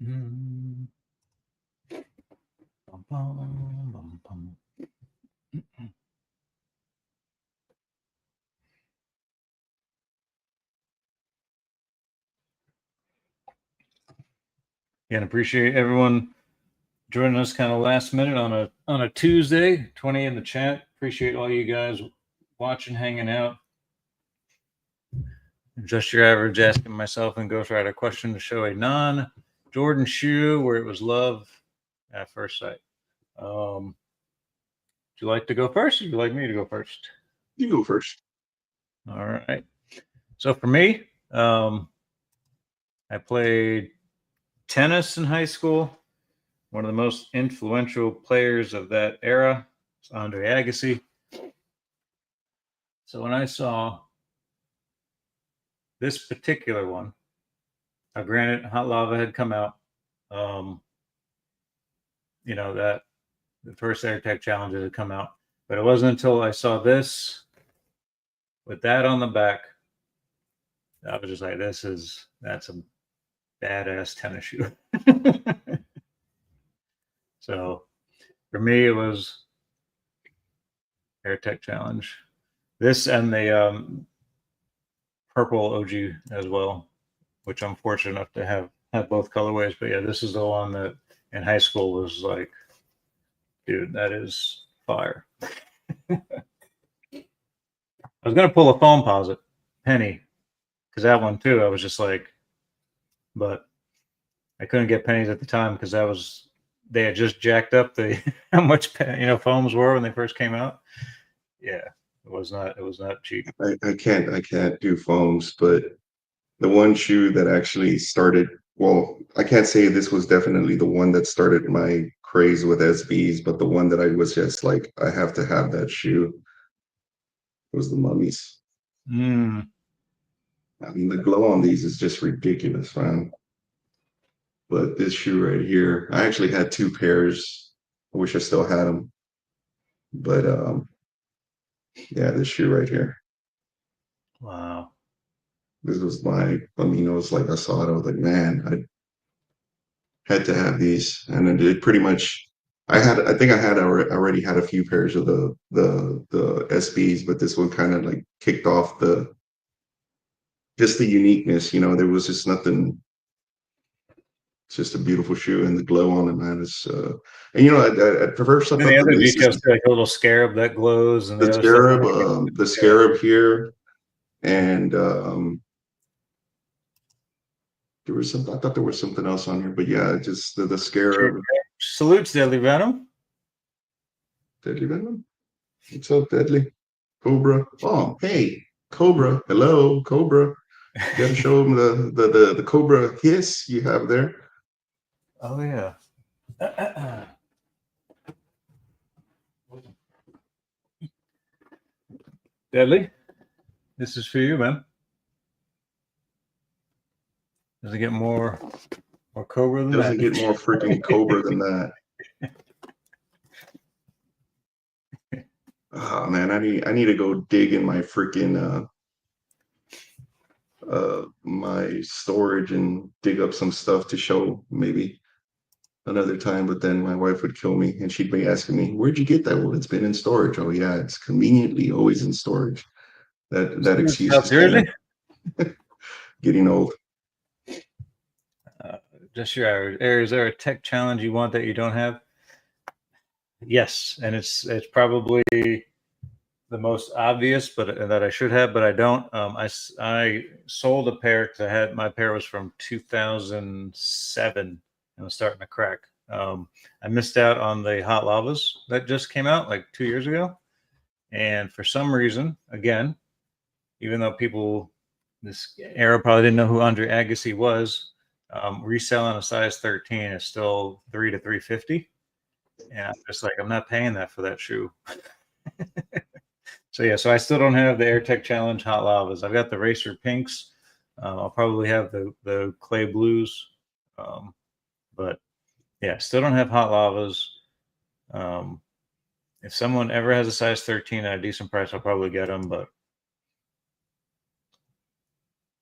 Bum, bum, bum, bum. Again, appreciate everyone joining us kind of last minute on a Tuesday. 20 in the chat. Appreciate all you guys watching, hanging out. Just your average asking myself and Ghostwriter a question to show a non-Jordan shoe where it was love at first sight. Would you like to go first? Or would you like me to go first? You go first. All right. So for me, I played tennis in high school. One of the most influential players of that era is Andre Agassi. So when I saw this particular one, granted, Hot Lava had come out. Um, that the first AirTech challenges had come out, but it wasn't until I saw this with that on the back, I was just like, that's a badass tennis shoe. So for me, it was AirTech Challenge. This and the purple OG as well, which I'm fortunate enough to have both colorways. But yeah, this is the one that in high school was like, dude, that is fire. I was gonna pull a foam posit penny because that one too. I was just like, but I couldn't get pennies at the time because they had just jacked up the how much foams were when they first came out. Yeah, it was not cheap. I can't do foams, but the one shoe that actually started, well, I can't say this was definitely the one that started my craze with SBs, but the one that I was just like, I have to have that shoe was the Mummies. Mm. I mean, the glow on these is just ridiculous, man. But this shoe right here, I actually had two pairs. I wish I still had them. But yeah, this shoe right here. Wow. This was my, I mean, it was like I saw it, I was like, man, I had to have these. And then it pretty much, I think I had already had a few pairs of the SBs, but this one kind of like kicked off just the uniqueness, there was just nothing. It's just a beautiful shoe, and the glow on it, man, is and I prefer stuff And at the the other laces. details too, like a little scarab that glows, and The the other stuff. scarab, the scarab here, and there was some. I thought there was something else on here, but yeah, just the scarab. Salutes, Deadly Venom. Deadly Venom. What's up, Deadly? Cobra. Oh, hey, Cobra. Hello, Cobra. You got to show them the Cobra hiss you have there. Oh yeah. Deadly, this is for you, man. Does it get more Cobra than Doesn't that? get more freaking Cobra than that. Oh man, I need to go dig in my freaking my storage and dig up some stuff to show maybe another time. But then my wife would kill me, and she'd be asking me, "Where'd you get that?" Well, it's been in storage. Oh yeah, it's conveniently always in storage. That excuse South is kind Jersey. of getting old. Just your average. Is there a tech challenge you want that you don't have? Yes, and it's probably the most obvious, but that I should have, but I don't. I sold a pair because my pair was from 2007 and was starting to crack. I missed out on the hot lavas that just came out like 2 years ago, and for some reason, again, even though this era probably didn't know who Andre Agassi was, reselling a size 13 is still $300 to $350, and I'm just like, I'm not paying that for that shoe. So yeah, so I still don't have the AirTech Challenge Hot Lavas. I've got the Racer Pinks. I'll probably have the Clay Blues, but yeah, still don't have Hot Lavas. If someone ever has a size 13 at a decent price, I'll probably get them.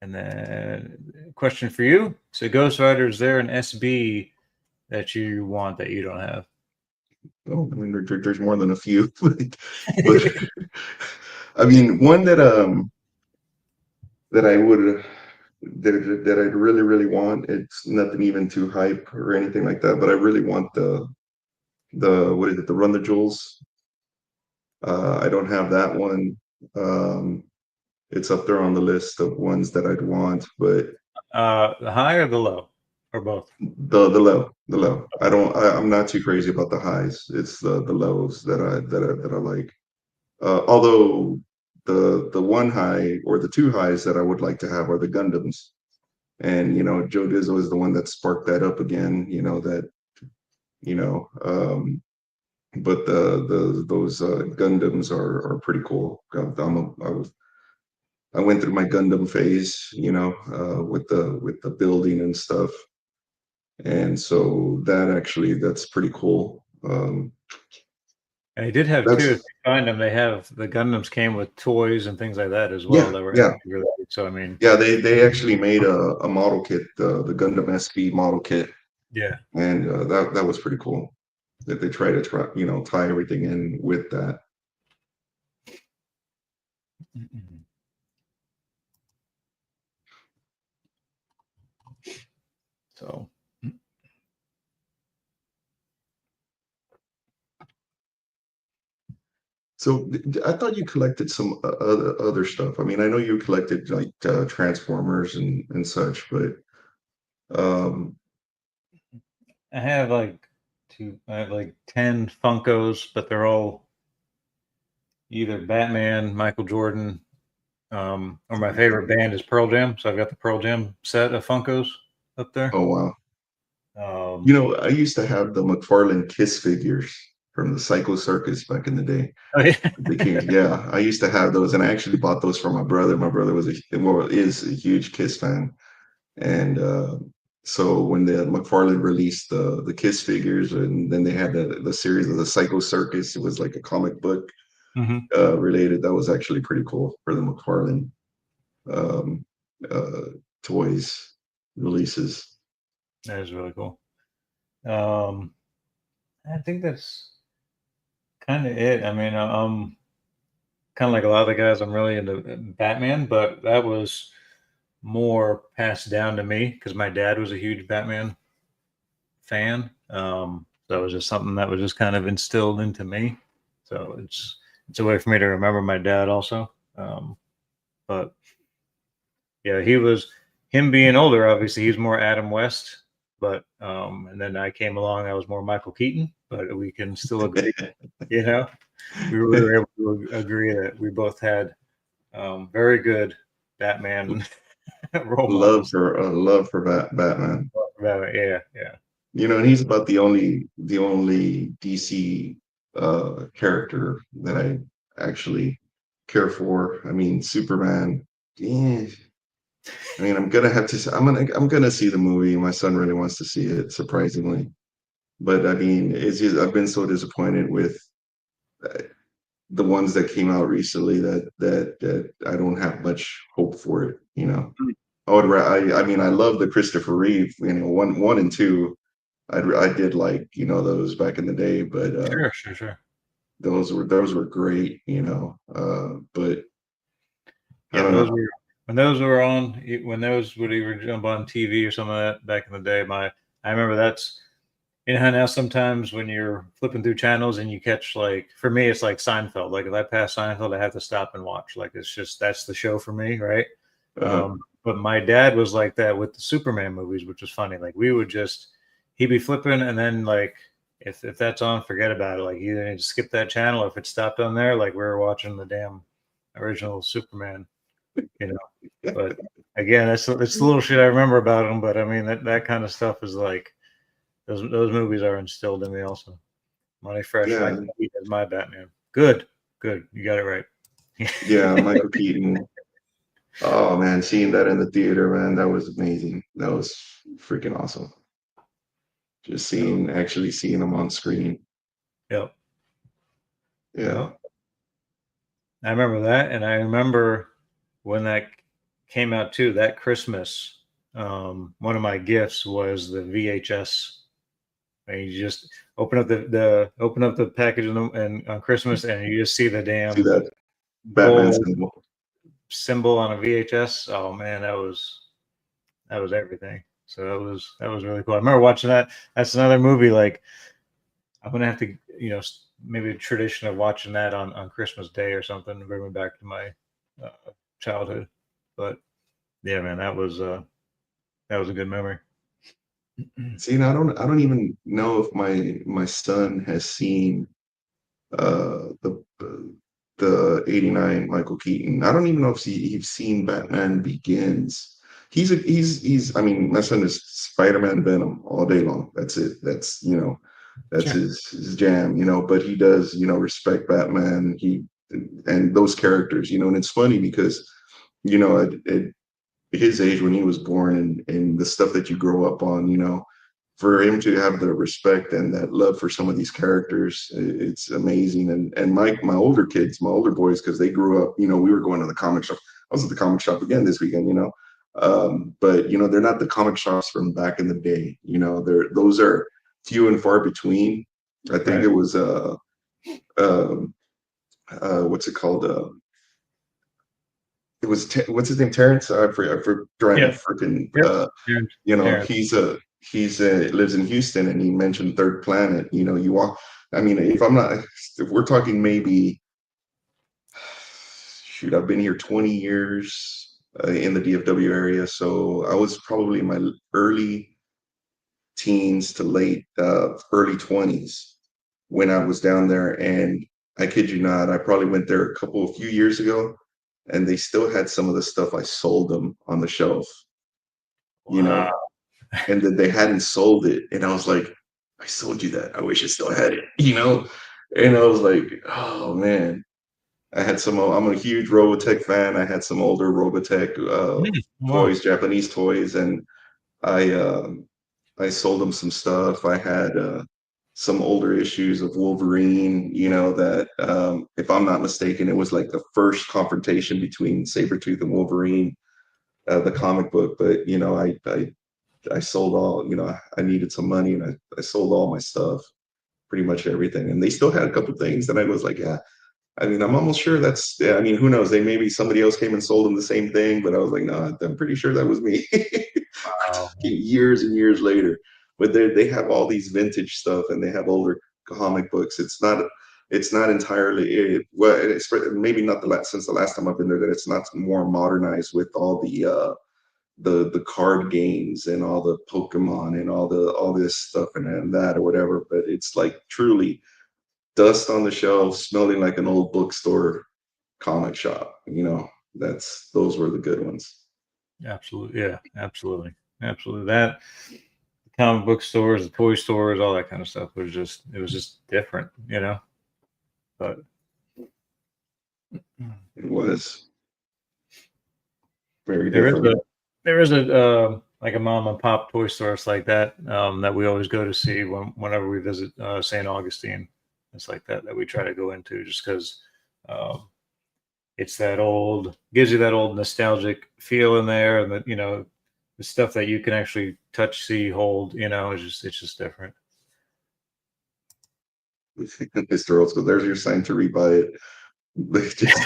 And then question for you: so Ghost Rider, is there an SB that you want that you don't have? Oh, I mean, there's more than a few, but I mean, one that I would that I'd really want. It's nothing even too hype or anything like that, but I really want the what is it? The Run the Jewels. I don't have that one. It's up there on the list of ones that I'd want, but The high or the low, or both? the low. I'm not too crazy about the highs. It's the lows that I like. Although the one high or the two highs that I would like to have are the Gundams. And Joe Dizzo is the one that sparked that up again. You know, um, but those Gundams are pretty cool. I went through my Gundam phase, with the building and stuff, and so that's pretty cool. And they did have two. If That's you find them, they have the Gundams came with toys and things like that as well. Yeah, That were yeah, actually really good. So I mean, yeah. They actually made a model kit, the Gundam SB model kit, yeah. and that was pretty cool. that they try to tie everything in with that. So So I thought you collected some other stuff. I mean, I know you collected like Transformers and such, but um, I have like 10 Funkos, but they're all either Batman, Michael Jordan, or my favorite band is Pearl Jam. So I've got the Pearl Jam set of Funkos up there. oh wow. Um, You know, I used to have the McFarlane Kiss figures from the Psycho Circus back in the day. oh, yeah. Yeah, I used to have those, and I actually bought those for my brother. My brother is a huge Kiss fan, and so when the McFarlane released the Kiss figures, and then they had the series of the Psycho Circus, it was like a comic book Mhm. related. That was actually pretty cool for the McFarlane um, uh, toys releases. That is really cool. Um, I think that's kind of it. I mean, I'm kind of like a lot of the guys. I'm really into Batman, but that was more passed down to me because my dad was a huge Batman fan. That was just something that was just kind of instilled into me. So it's a way for me to remember my dad also. But yeah, him being older. Obviously, he's more Adam West. But and then I came along. I was more Michael Keaton. But we can still agree. You know, we were able to agree that we both had very good Batman role models. Love for Batman. Yeah, yeah. You know, and he's about the only DC character that I actually care for. I mean, Superman. Yeah, I mean, I'm gonna have to. I'm gonna see the movie. My son really wants to see it, surprisingly. But I mean, it's just I've been so disappointed with uh, the ones that came out recently that I don't have much hope for it. You know, I mean, I love the Christopher Reeve. You know, one and two. I did like those back in the day, but Sure, sure, sure. those were great. But I Yeah, don't know. those were when those were on when those would either jump on TV or something like that back in the day. I remember that's how now sometimes when you're flipping through channels and you catch like for me it's like Seinfeld. Like if I pass Seinfeld, I have to stop and watch. Like it's just that's the show for me, right? Uh, But my dad was like that with the Superman movies, which was funny. Like we would just he'd be flipping and then like if that's on, forget about it. Like you either need to skip that channel. If it stopped on there, like we were watching the damn original Superman, you know. But again, it's the little shit I remember about him. But I mean that kind of stuff is like those movies are instilled in me also. Money Fresh, yeah, Michael Keaton is my Batman. Good, good, you got it right. yeah, Michael Keaton. Oh man, seeing that in the theater, man, that was amazing. That was freaking awesome. Just Yep, actually seeing him on screen. yep, Yeah. yep. I remember that, and I remember when that came out too. That Christmas, one of my gifts was the VHS. And you just open up the package and on Christmas, and you just see the See damn that Batman gold symbol. symbol on a VHS. Oh man, that was everything. So that was really cool. I remember watching that. That's another movie like I'm gonna have to maybe a tradition of watching that on Christmas Day or something to bring me back to my uh, childhood. But yeah, man, that was a good memory. See, and I don't even know if my son has seen the '89 Michael Keaton. I don't even know if he's seen Batman Begins. He's. I mean, my son is Spider-Man Venom all day long. That's it. That's Sure. his jam. But he does respect Batman. And those characters. And it's funny because at his age when he was born and the stuff that you grow up on. For him to have the respect and that love for some of these characters, it's amazing. And my older kids, my older boys, because they grew up, we were going to the comic shop. I was at the comic shop again this weekend, but they're not the comic shops from back in the day. Those are few and far between. I think Right. it was what's it called? It was what's his name? Terrence. I for drawing a Yep. freaking. Yep. Terrence. You know, Terrence. he's lives in Houston, and he mentioned Third Planet. You know, you walk. I mean, if we're talking maybe, shoot, I've been here 20 years in the DFW area, so I was probably in my early teens to late early 20s when I was down there, and I kid you not, I probably went there a few years ago, and they still had some of the stuff I sold them on the shelf, you Wow. know, and then they hadn't sold it, and I was like, I sold you that. I wish I still had it, you know, and I was like, oh man. I had some. I'm a huge Robotech fan. I had some older Robotech Wow. toys, Japanese toys, and I I sold them some stuff. I had some older issues of Wolverine, you know, that if I'm not mistaken, it was like the first confrontation between Sabretooth and Wolverine, the comic book. But you know, I sold all. You know, I needed some money, and I sold all my stuff, pretty much everything. And they still had a couple things that I was like, yeah. I mean, I'm almost sure that's. Yeah, I mean, who knows? They maybe somebody else came and sold them the same thing, but I was like, no, I'm pretty sure that was me. Wow. Years and years later, but they have all these vintage stuff, and they have older comic books. It's not entirely well. It's maybe not since the last time I've been there that it's not more modernized with all the card games and all the Pokemon and all this stuff and that or whatever. But it's like truly dust on the shelf, smelling like an old bookstore comic shop. You know, those were the good ones. Absolutely. Yeah. Absolutely. Absolutely. That comic book stores, the toy stores, all that kind of stuff it was just different, you know. But It was very there is different. a like a mom and pop toy stores like that that we always go to see whenever we visit St. Augustine. It's like that we try to go into just because um, it's that old gives you that old nostalgic feel in there, and that the stuff that you can actually touch, see, hold. It's just different. Mr. Old School, there's your sign to rebuy it. They just,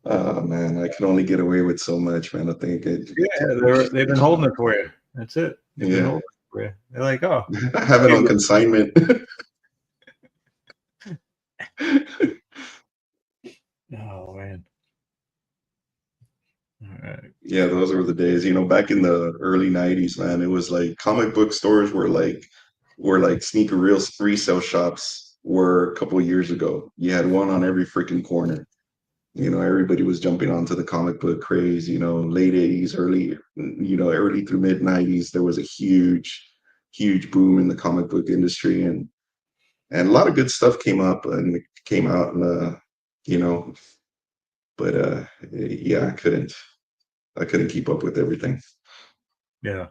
oh man, I can only get away with so much, man. I think Yeah, they've been holding it for you. That's it. They've been yeah, holding it for you. They're like, oh, I have it hey, on look. consignment. Oh man. All right. Yeah, those were the days. You know, back in the early '90s, man, it was like comic book stores were like sneaker resale shops were a couple of years ago. You had one on every freaking corner. You know, everybody was jumping onto the comic book craze. You know, late '80s, early through mid '90s, there was a huge boom in the comic book industry, and a lot of good stuff came out, and you know, but yeah, I couldn't keep up with everything. Yeah.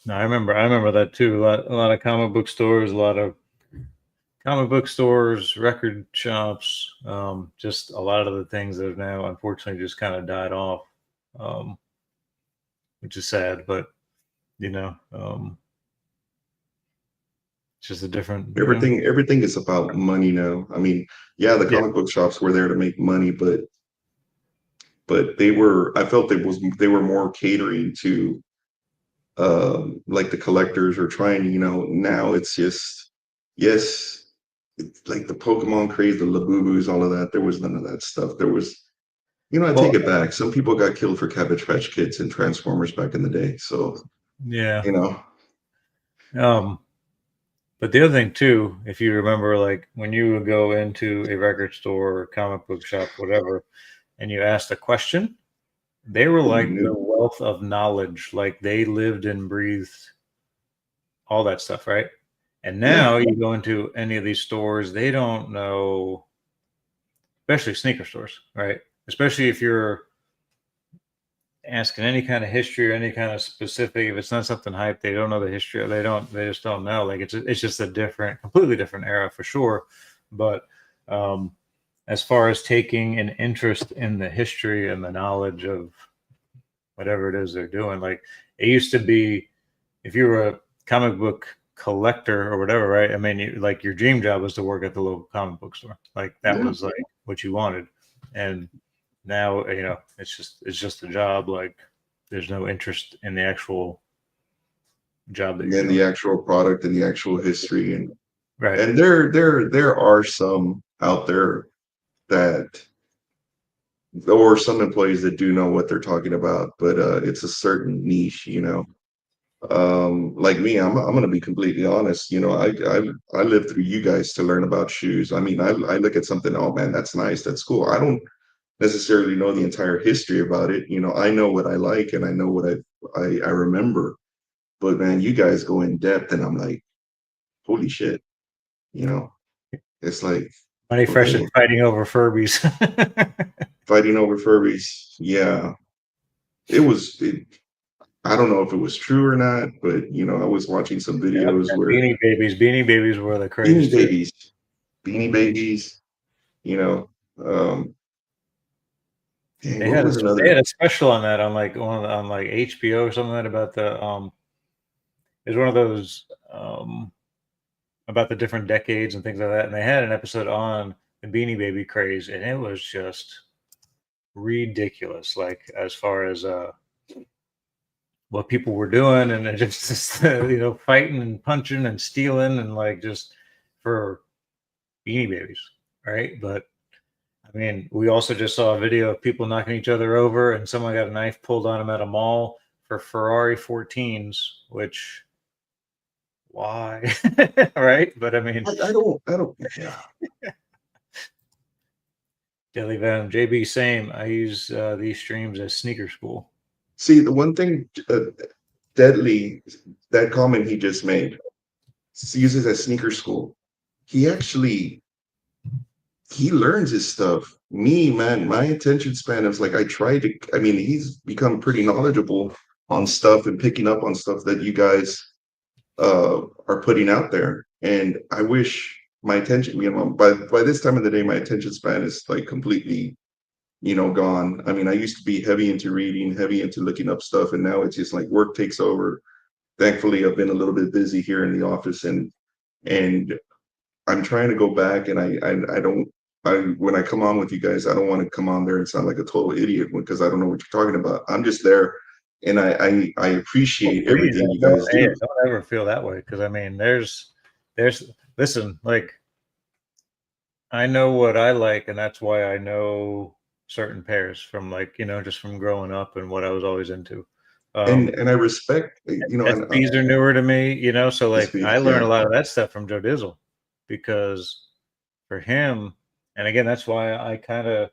No, I remember that too. A lot of comic book stores, a lot of comic book stores, record shops, just a lot of the things that have now unfortunately just kind of died off, um, which is sad. But it's just a different, Everything is about money now. I mean, yeah, the yeah. comic book shops were there to make money, but I felt they were more catering to like the collectors or trying, now it's just, yes, it's like the Pokemon craze, the Labubus, all of that. There was none of that stuff. There was, I take Well, it back. Some people got killed for Cabbage Patch Kids and Transformers back in the day. So, yeah. you know, Um, but the other thing too, if you remember, like when you would go into a record store, or comic book shop, whatever, and you asked a question, they were you like the knew. wealth of knowledge, like they lived and breathed all that stuff, right? And Yeah. now you go into any of these stores, they don't know, especially sneaker stores, right? Especially if you're asking any kind of history or any kind of specific, if it's not something hype, they don't know the history, or they just don't know. Like it's just a completely different era for sure. But um, as far as taking an interest in the history and the knowledge of whatever it is they're doing, like it used to be, if you were comic book collector or whatever, right? I mean, like your dream job was to work at the local comic book store. Like that was like what you wanted. And now, it's just a job. Like there's no interest in the actual job that And you're then doing. the actual product and the actual history, Right. and there are some out there that, or some employees that do know what they're talking about, but it's a certain niche, like me, I'm gonna be completely honest. I lived through you guys to learn about shoes. I mean, I look at something, oh man, that's nice, that's cool. I don't necessarily know the entire history about it. I know what I like and I know what I remember. But man, you guys go in depth and I'm like, holy shit, you know. It's like, Money Fresh okay, and fighting over Furbies. fighting over Furbies. Yeah. I don't know if it was true or not, but I was watching some Yep, videos and where Beanie Babies were the craze Beanie too. Babies, Beanie Babies, you know, um, dang, They what had a was they had another? a special on that on like on like HBO or something about the it was one of those about the different decades and things like that. And they had an episode on the Beanie Baby craze, and it was just ridiculous. Like as far as what people were doing, and it just fighting and punching and stealing, and like just for Beanie Babies, right? But I mean, we also just saw a video of people knocking each other over, and someone got a knife pulled on him at a mall for Ferrari 14s, which why, right? But I mean, I don't, yeah. Jelly Venom, JB, same. I use these streams as sneaker school. See, the one thing, Deadly, that comment he just made, uses as sneaker school. He actually he learns his stuff. Me, man, my attention span is like I mean, he's become pretty knowledgeable on stuff and picking up on stuff that you guys are putting out there. And I wish my attention, by this time of the day, my attention span is like completely, gone. I mean, I used to be heavy into reading, heavy into looking up stuff, and now it's just like work takes over. Thankfully, I've been a little bit busy here in the office, and I'm trying to go back, and I don't. When I come on with you guys, I don't want to come on there and sound like a total idiot because I don't know what you're talking about. I'm just there, and I Oh, appreciate please, everything you guys do. don't ever feel that way because I mean, there's listen, like I know what I like, and that's why I know certain pairs from like just from growing up and what I was always into. And I respect, and SPs are newer to me, so like I SPs, learned yeah, a lot of that stuff from Joe Dizzle because for him, and again, that's why I kind of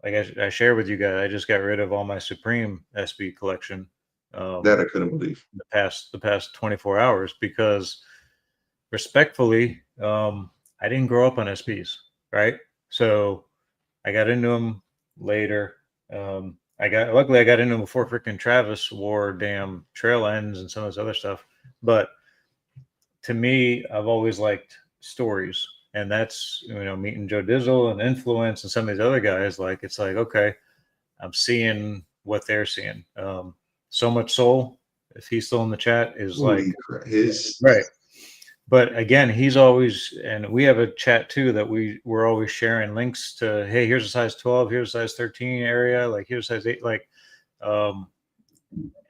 like I share with you guys. I just got rid of all my Supreme SB collection that I couldn't believe. the past 24 hours because respectfully, I didn't grow up on SPs, right? So I got into them later. Luckily I got into them before freaking Travis wore damn trail ends and some of this other stuff. But to me, I've always liked stories, and that's meeting Joe Dizzle and Influence and some of these other guys. Like it's like okay, I'm seeing what they're seeing. So Much Soul, if he's still in the chat, is like Holy crap! His right. But again, he's always, and we have a chat too that we're always sharing links to. Hey, here's a size 12, here's a size 13 area, like here's size 8, like, um,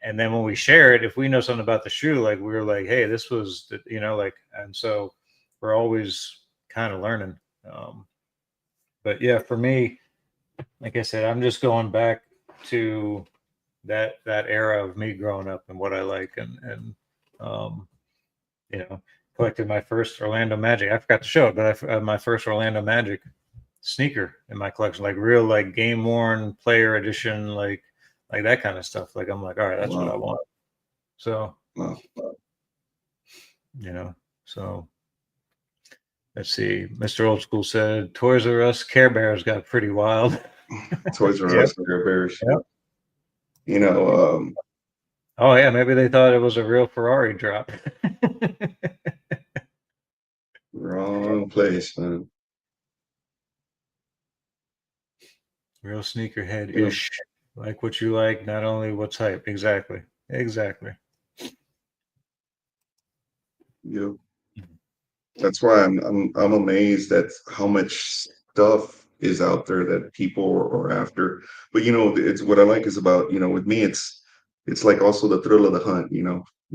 and then when we share it, if we know something about the shoe, like we're like, hey, this was, like, and so we're always kind of learning. Um, but yeah, for me, like I said, I'm just going back to that era of me growing up and what I like, and um, you know, collected my first Orlando Magic. I forgot to show it, but I have my first Orlando Magic sneaker in my collection, like real, like game worn player edition, like that kind of stuff. Like I'm like, all right, that's what I wow, want. So, wow. you know, so let's see. Mr. Old School said Toys R Us Care Bears got pretty wild. Toys R Yep. Us, Care Bears. Yep. You know, Oh yeah, maybe they thought it was a real Ferrari drop. wrong place, man. Real sneakerhead You know, ish. Like what you like, not only what's hype. Exactly. Exactly. Yeah. Mhm. That's why I'm amazed at how much stuff is out there that people are after. But it's what I like is about, with me, it's like also the thrill of the hunt, you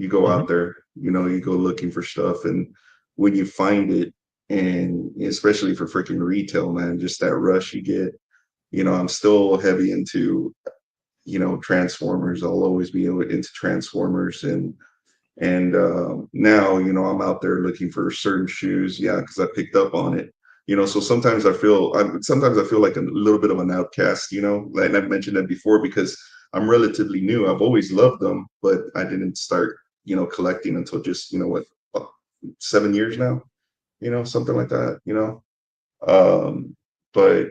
go Mhm. out there, you go looking for stuff, and when you find it, and especially for freaking retail, man, just that rush you get. I'm still heavy into, Transformers. I'll always be into Transformers, and now, I'm out there looking for certain shoes, yeah, because I picked up on it. So sometimes I feel like a little bit of an outcast, like I've mentioned that before, because I'm relatively new. I've always loved them, but I didn't start, collecting until just, what, uh, 7 years now, something like that, um, but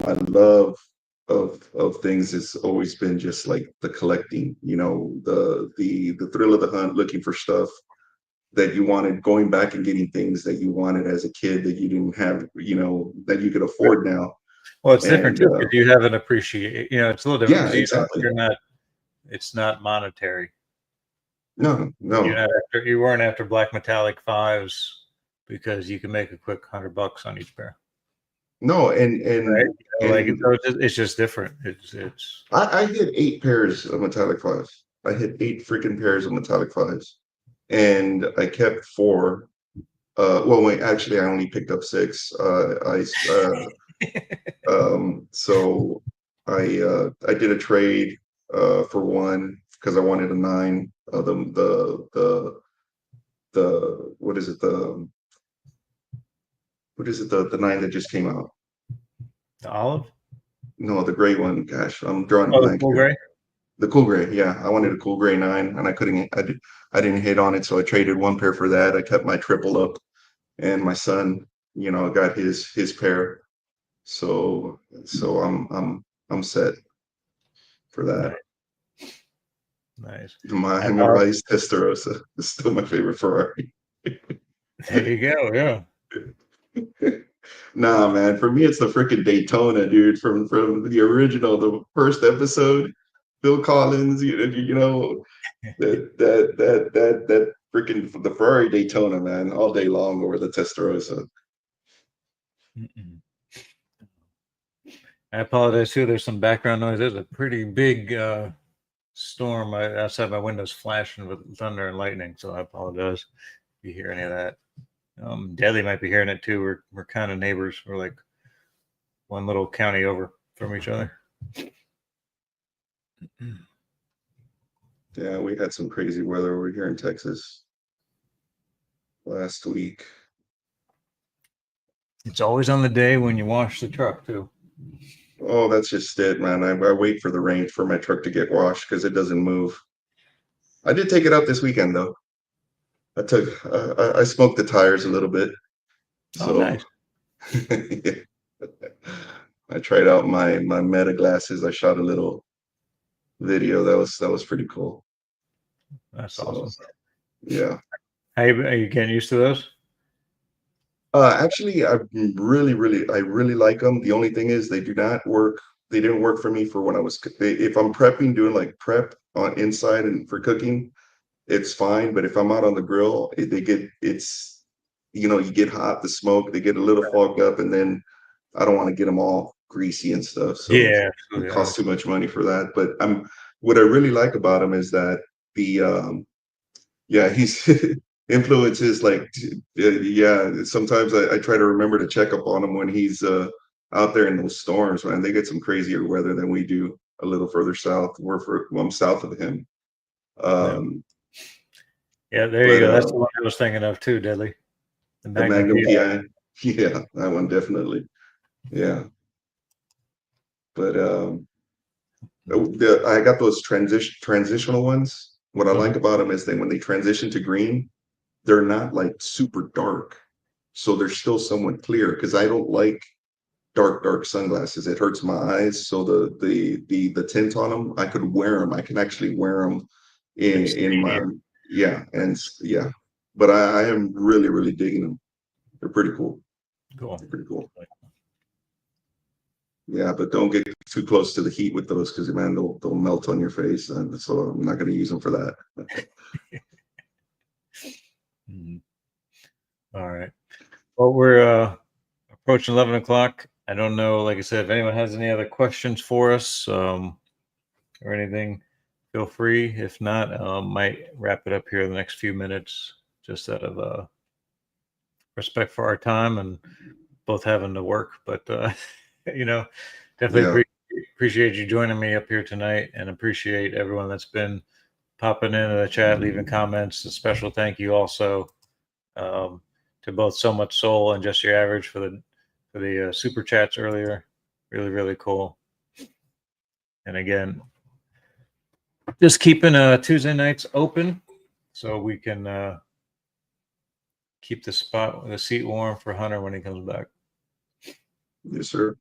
my love of things has always been just like the collecting, the thrill of the hunt, looking for stuff that you wanted, going back and getting things that you wanted as a kid that you didn't have, that you could Right. afford now. Well, it's different And too because you have an appreciate. It's a little different yeah, because exactly. you're not. It's not monetary. No, You're no, not after. You weren't after black metallic fives because you can make a quick $100 on each pair, no, right? Like and it's just different. It's I hit 8 pairs of metallic fives. I hit 8 freaking pairs of metallic fives, and I kept four. Well, wait, actually, I only picked up six. So I did a trade for one because I wanted a nine. The what is it, the nine that just came out? the olive. No, the gray one. Gosh, I'm drawing a Oh, the blank cool here. gray. The cool gray, yeah. I wanted a cool gray nine, and I couldn't. I didn't hit on it, so I traded one pair for that. I kept my triple up, and my son, got his pair. So I'm set for that. Nice, nice. My I thought, Himalayas Testarossa is still my favorite Ferrari. there you go. Yeah. Nah, man. For me, it's the freaking Daytona, dude. From the original, the first episode. Phil Collins, that freaking the Ferrari Daytona, man, all day long over the Testarossa. Mm-mm. I apologize too. There's some background noise. There's a pretty big storm outside my windows flashing with thunder and lightning. So I apologize if you hear any of that. Deadly might be hearing it too. We're kind of neighbors. We're like one little county over from each other. Yeah, we had some crazy weather over here in Texas last week. It's always on the day when you wash the truck too. Oh, that's just it, man. I wait for the rain for my truck to get washed because it doesn't move. I did take it out this weekend though. I smoked the tires a little bit, Oh, so nice. yeah. I tried out my Meta glasses. I shot a little video. That was pretty cool. That's So awesome. yeah. Are you getting used to those? Actually, I really like them. The only thing is they do not work. They didn't work for me for when if I'm prepping, doing like prep on inside and for cooking, it's fine. But if I'm out on the grill, you get hot, the smoke, they get a little fogged up, and then I don't want to get them all greasy and stuff. So Yeah, it absolutely. costs too much money for that. But what I really like about them is that the yeah, he's influences like yeah. Sometimes I try to remember to check up on him when he's out there in those storms, man. They get some crazier weather than we do a little further south. I'm south of him. Yeah. Um, Yeah, there you but go. That's the one I was thinking of too, Deadly. The the Magnum Magnum PI. PI, yeah, that one definitely. Yeah, but I got those transitional ones. What I Mhm. like about them is when they transition to green, they're not like super dark, so they're still somewhat clear. Because I don't like dark sunglasses. It hurts my eyes. So the tint on them, I could wear them. I can actually wear them And in stay my here. yeah, and yeah. But I am really digging them. They're pretty cool. Cool. They're pretty cool. Yeah, but don't get too close to the heat with those because man, they'll melt on your face, and so I'm not going to use them for that. Mhm. All right. Well, we're approaching 11 o'clock. I don't know, like I said, if anyone has any other questions for us or anything, feel free. If not, might wrap it up here in the next few minutes, just out of respect for our time and both having to work. But, you know, definitely Yeah. appreciate you joining me up here tonight, and appreciate everyone that's been popping into the chat, leaving comments. A special thank you also um, to both So Much Soul and Just Your Average for the super chats earlier. Really, really cool. And again, just keeping Tuesday nights open so we can keep the seat warm for Hunter when he comes back. Yes, sir.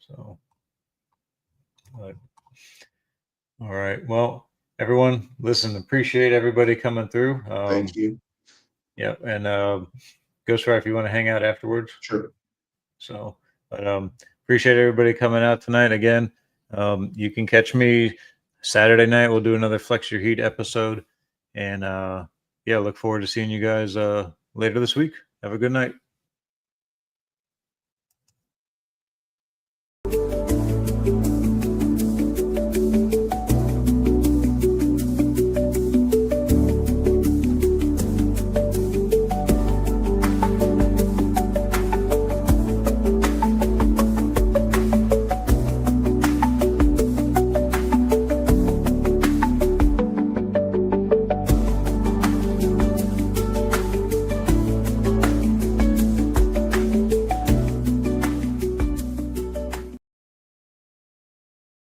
So, but, all right. Well, everyone, listen, appreciate everybody coming through. Thank you. Yeah, and Ghost Rider, if you want to hang out afterwards. Sure. So, but appreciate everybody coming out tonight again. You can catch me Saturday night. We'll do another Flex Your Heat episode, and yeah, look forward to seeing you guys later this week. Have a good night.